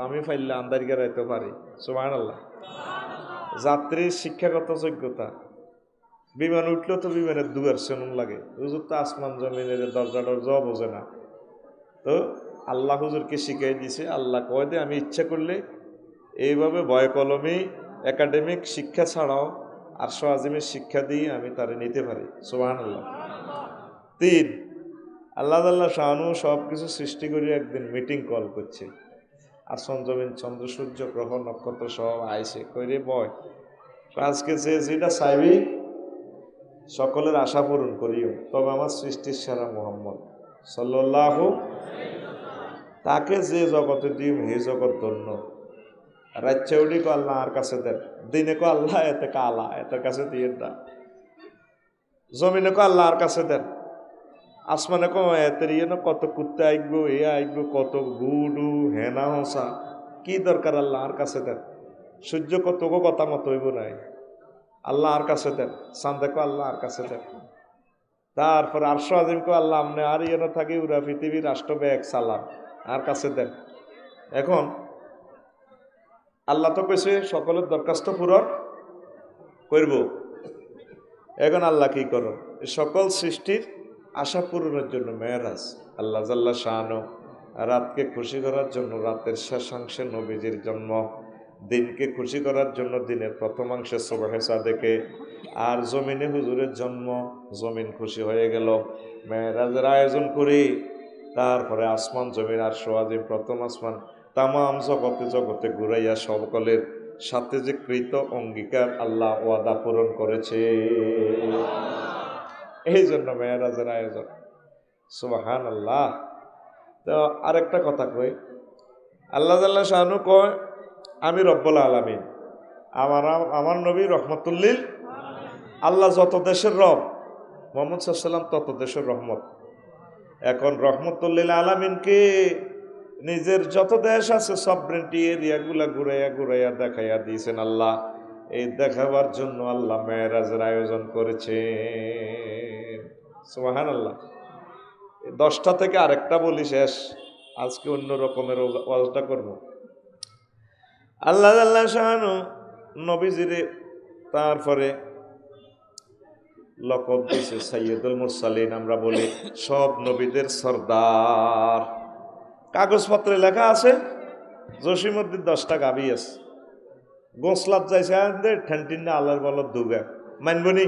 আমি ফাইলে আন্দারিকে রাইতে পারি। সুবহানাল্লাহ। যাত্রীর শিক্ষাগত যোগ্যতা, বিমান উঠলেও তো বিমানের দুয়ার সেনুন লাগে, হুজুর তো আসমান জমিনের দরজা টরজাও বোঝে না। তো আল্লাহ হুজুরকে শিখাই দিছে। আল্লাহ কয় দে আমি ইচ্ছা করলে এইভাবে ভয় কলমে একাডেমিক শিক্ষা ছাড়াও আরশ আজিমের শিক্ষা দিয়ে আমি তারে নিতে পারি। সুবহানাল্লাহ। 3, আল্লাহ তাআলা শানু সব কিছু সৃষ্টি করে একদিন মিটিং কল করছে। আসমান জমিন চন্দ্র সূর্য গ্রহ নক্ষত্র সব আইসে কইরে বয়, আজকে যে যেটা চাইবি সকলের আশা পূরণ করিও, তবে আমার সৃষ্টির সেরা মুহাম্মদ সাল্লাল্লাহু, তাকে যে জগতে দিম হে জগৎ ধন্য। রাচ্চা উঠি কো আল্লাহ আর কাছে দেন, দিনে কো আল্লাহ এতে কালা এতের কাছে দিয়ে দেন, জমিনে কো আল্লাহ আর কাছে দেন, আসমানে কো এতের ইয়ে না কত কুত্তে আইগো এ আইগো কত গুডু হেনা হসা, কি দরকার আল্লাহ আর কাছে দেন। সূর্য কত গো কথা মতো হইব নাই, আল্লাহ আর কাছে দেন। চাঁদে কো আল্লাহ আর কাছে দেন। তারপর আরশ আজিম কো আল্লাহ আমনে আর ইয়ে না থাকি উরা পৃথিবীর রাষ্ট্র ব্যাগ সালাম আর কাছে দেন। এখন আল্লাহ তো কইছে সকলের দরখাস্ত পূরণ করব। এখন আল্লাহ কি করো, সকল সৃষ্টির আশা পূরণের জন্য মেরাজ। আল্লাহ জাল্লা শানু রাতকে খুশি করার জন্য রাতের শেষাংশে নবীজির জন্ম, দিনকে খুশি করার জন্য দিনের প্রথমাংশে সুবহে সাদেকে, আর জমিনে হুজুরের জন্ম, জমিন খুশি হয়ে গেল। মেরাজের আয়োজন করি, তারপরে আসমান জমিন আর সোয়াজিম প্রথম আসমান তামাম জগতে জগতে ঘুরাইয়া সকলের সাথে যে কৃত অঙ্গীকার আল্লাহ ওয়াদা পূরণ করেছে, এই জন্য মেরাজের আয়োজন। সুবহানাল্লাহ। তো আরেকটা কথা কই, আল্লাহ জাল্লা শানু কয় আমি রব্বুল আলামিন, আমার আমার নবী রহমতুল্লিল, আল্লাহ যত দেশের রব, মোহাম্মদ সাল্লাম তত দেশের রহমত। এখন রহমতুল্লিল আলামিনকে নিজের যত দেশ আছে সবরেন্টি এরিয়াগুলা ঘুরাইয়া ঘুরাইয়া দেখাইয়া দিয়েছেন আল্লাহ। এই দেখাবার জন্য আল্লাহ মেরাজের আয়োজন করেছেন। সুবহানাল্লাহ। 10টা থেকে আরেকটা বলি শেষ, আজকে অন্য রকমের ওয়াজটা করব। আল্লাহ আল্লাহ শাহানু নবীজিরে তারপরে লকব দিয়েছে সাইয়্যিদুল মুরসালিন, আমরা বলি সব নবীদের সর্দার। কাগজপত্রে লেখা আছে জসিমউদ্দিন 10টা গাবি আছে, গোসলাত যাইছে ঠেনটিন না আল্লাহর বলত দুগা মানবনি।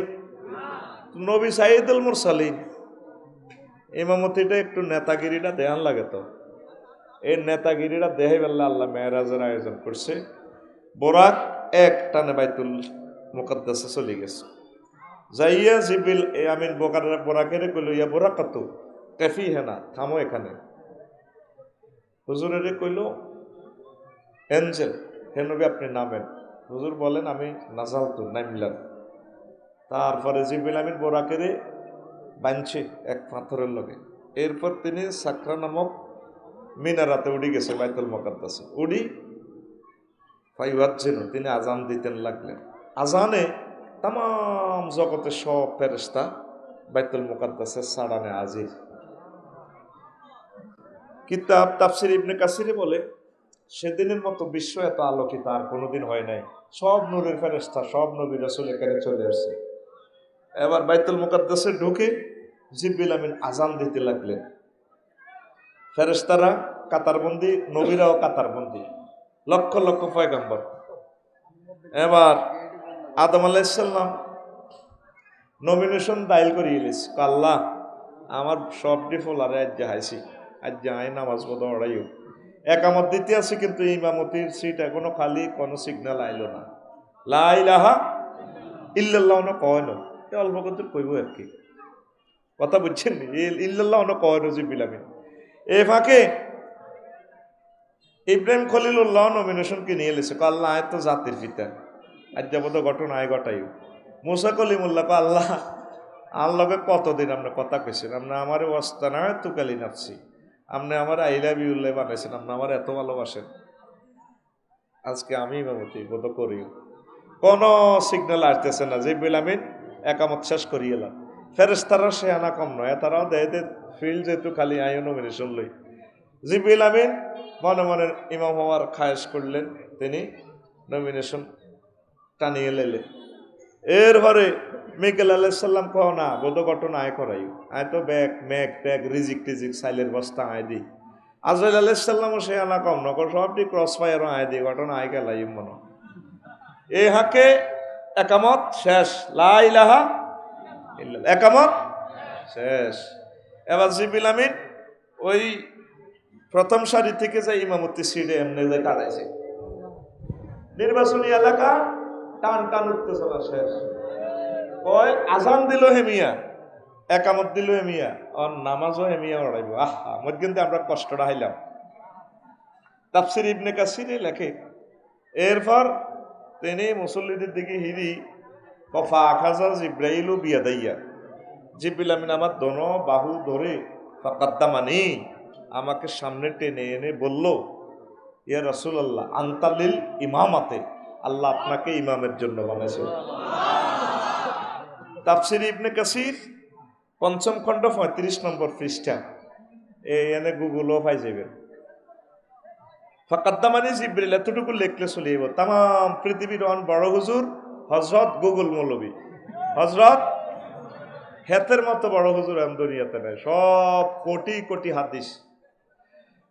নবী সাইয়্যিদুল মুরসালিন, ইমামতিটা একটু নেতাগিরিটা দেখান লাগে তো, এই নেতাগিরিটা দেখাই বেলা আল্লাহ মেরাজের আয়োজন করছে। বোরাক এক টানে বাইতুল মুকাদ্দাসে চলে গেছে। যাইয়া জিবিল আমিন বোরাকের কইল, ইয়া বোরাক কত কাফি হেনা, থামো এখানে। হুজুরের কইল এঞ্জেল, হে নবী আপনি নামেন। হুজুর বলেন আমি নাজালতু, নামলাম। তারপরে জিবিল আমিন বোরাকের বাঁধছে এক পাথরের লগে। এরপর তিনি সাকরা নামক মিনারাতে উড়ি গেছে বাইতুল মুকাদ্দাসে। উড়ি ফাইওয়াজ্জিনু, তিনি আজান দিতেন লাগলেন। আজানে তাম জগতের সব ফেরেশতা বাইতুল মুকাদ্দাসের সাড়ানে হাজির। কিতাব তাফসির ইবনে কাসিরে বলে সেদিনের মতো বিশ্ব এত আলোকিত আর কোনোদিন হয় নাই। সব নূরের ফেরেশতা, সব নবী রাসূল এখানে চলে আসছে। এবার বাইতুল মুকাদ্দাসে ঢুকে জিবরিল আমিন আজান দিতে লাগলেন। ফেরেশতারা কাতারবন্দি, নবীরাও কাতারবন্দি, লক্ষ লক্ষ পয়গম্বর। এবার আদম আলাইহিস সালাম নমিনেশন দায়ের করিয়ে এলিস, আল্লাহ আমার সব ডিফলারে আজ হাইছি, আজ যাই নামাজ পড়া ওড়াইও একামত দিতে আছে, কিন্তু ইমামতির সিট এখনো খালি, কোনো সিগন্যাল আইলো না। লা ইলাহা ইল্লাল্লাহ না কয় না, অল্প কিন্তু কইব আর কি, কথা বুঝছেন নি? ইল্লাল্লাহ না কয় না জিবরিল আমিন। এ ফাঁকে ইব্রাহিম খলিলুল্লাহ নমিনেশনকে নিয়ে এলেছে, আল্লাহ আয় তো জাতির পিতা, আজ যাবত ঘটনা আয় ঘটাইও। মুসা কলিমুল্লাহ আল্লাহ আল্লাহকে কতদিন আপনি কথা কইছেন, আপনি আমার অবস্থা না তুকালি নাফসি, আপনি আমার আইলা বিউল্লাহ বানাইছেন, আপনি আমার এত ভালোবাসেন, আজকে আমি ইমামতি বোধ করিও। কোন সিগন্যাল আসতেছে না। জিবরিল আমিন একামত শেষ করিয়ে এলাম। ফেরেশতারা সে আনা কম নয়, তারাও দেয় ফিল যেহেতু খালি আইও নমিনেশন লই। জিবরিল আমিন মনে মনে ইমাম হওয়ার খায়েশ করলেন, তিনি নমিনেশন টানিয়ে লেলেন। এরপরে মিকাইল আলাইহিস সালাম কহ না বোধ ঘটনা আয় করাই, আয় তো ব্যাগ ম্যাগ ট্যাগ রিজিক টিজিক সাইলের বস্তা আয় দি। আজরাইল আলাইহিস সালামও সে আনা কম নকর, সবটি ক্রস ফায়ারও আয় দি, ঘটনা আয় গেলাই মনে। এই হাকে একামত শেষ, লা ইলাহা ইল্লাল্লাহ, একামত শেষ। এবার জিবরিল আমিন ওই প্রথম সারি থেকে যাই ইমামতি সিটে এমনি যে কাটাইছে। নির্বাচনী এলাকা টান টান উঠতেছে না, শেষ। ওই আজান দিল হেমিয়া, একামত দিল হেমিয়া, আর নামাজও হেমিয়া ওড়াইব। আহা মধ্যে কিন্তু আমরা কষ্টটা হাইলাম। তাফসির ইবনে কাসিরে লেখে, এরপর তিনি মুসল্লিদের দিকে হিরি কফা আখাজা জিব্রাইলু বিয়াদাইয়া, জিবরিল আমিন আমার দোনো বাহু ধরে ফাকাদ্দামানি, আমাকে সামনে টেনে এনে বলল, ইয়া রাসূলুল্লাহ আনতালিল ইমামাতে, আল্লাহ আপনাকে ইমামের জন্য বানাইছেন। তাফসির ইবনে কাসির ৫ম খণ্ড ৩৫ নম্বর পৃষ্ঠা, এনে গুগলও পাই যাবেন। ফাকাদ্দামানি জিবরিল এতটুকু লেখলে চলিব। তাম পৃথিবীর অন বড় হুজুর হযরত গুগল মৌলবী, হযরত হেতের মতো বড় হুজুর আম দুনিয়াতে নাই, সব কোটি কোটি হাদিস।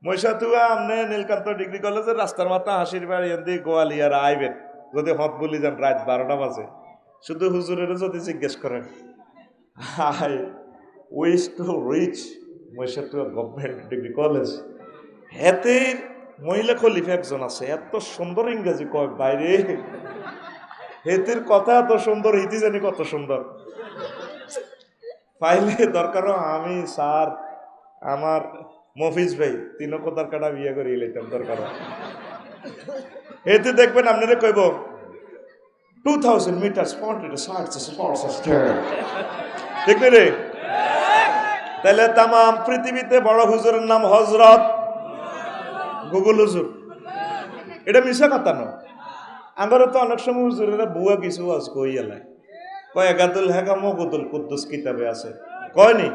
মৈশাতুয়া আমনে নীলকান্ত ডিগ্রি কলেজের রাস্তার মাথা হাসির বাড়ি এন্দি গোয়ালিয়ার আইবেন, যদি হত বলি যান রাত 12টা বাজে, শুধু হুজুরের যদি জিজ্ঞেস করেন I wish to reach Maishatua government degree college, হেতের মহিলা খলিফা একজন আছে, এত সুন্দর ইংরেজি কয় বাইরে, হেতের কথা এত সুন্দর, হিতি জানি কত সুন্দর। পাইলে দরকারও আমি স্যার আমার মফিজ ভাই তিনও কথার কাটা বিয়ে করে এলাম দরকার। এতে দেখবেন আপনারা কইব 2000 meters pointed aside to support us ঠিক নেই রে? তাহলে তামাম পৃথিবীতে বড় হুজুরের নাম হজরত গুগল হুজুর। এটা মিশা কথা নয়। আমারও তো অনেক সময় হুজুরেরা বুয়া কিছু আজ কই এলাই কয় একাদুল হেকা মগুদুল কুদ্দুস কিতাবে আছে কয়নি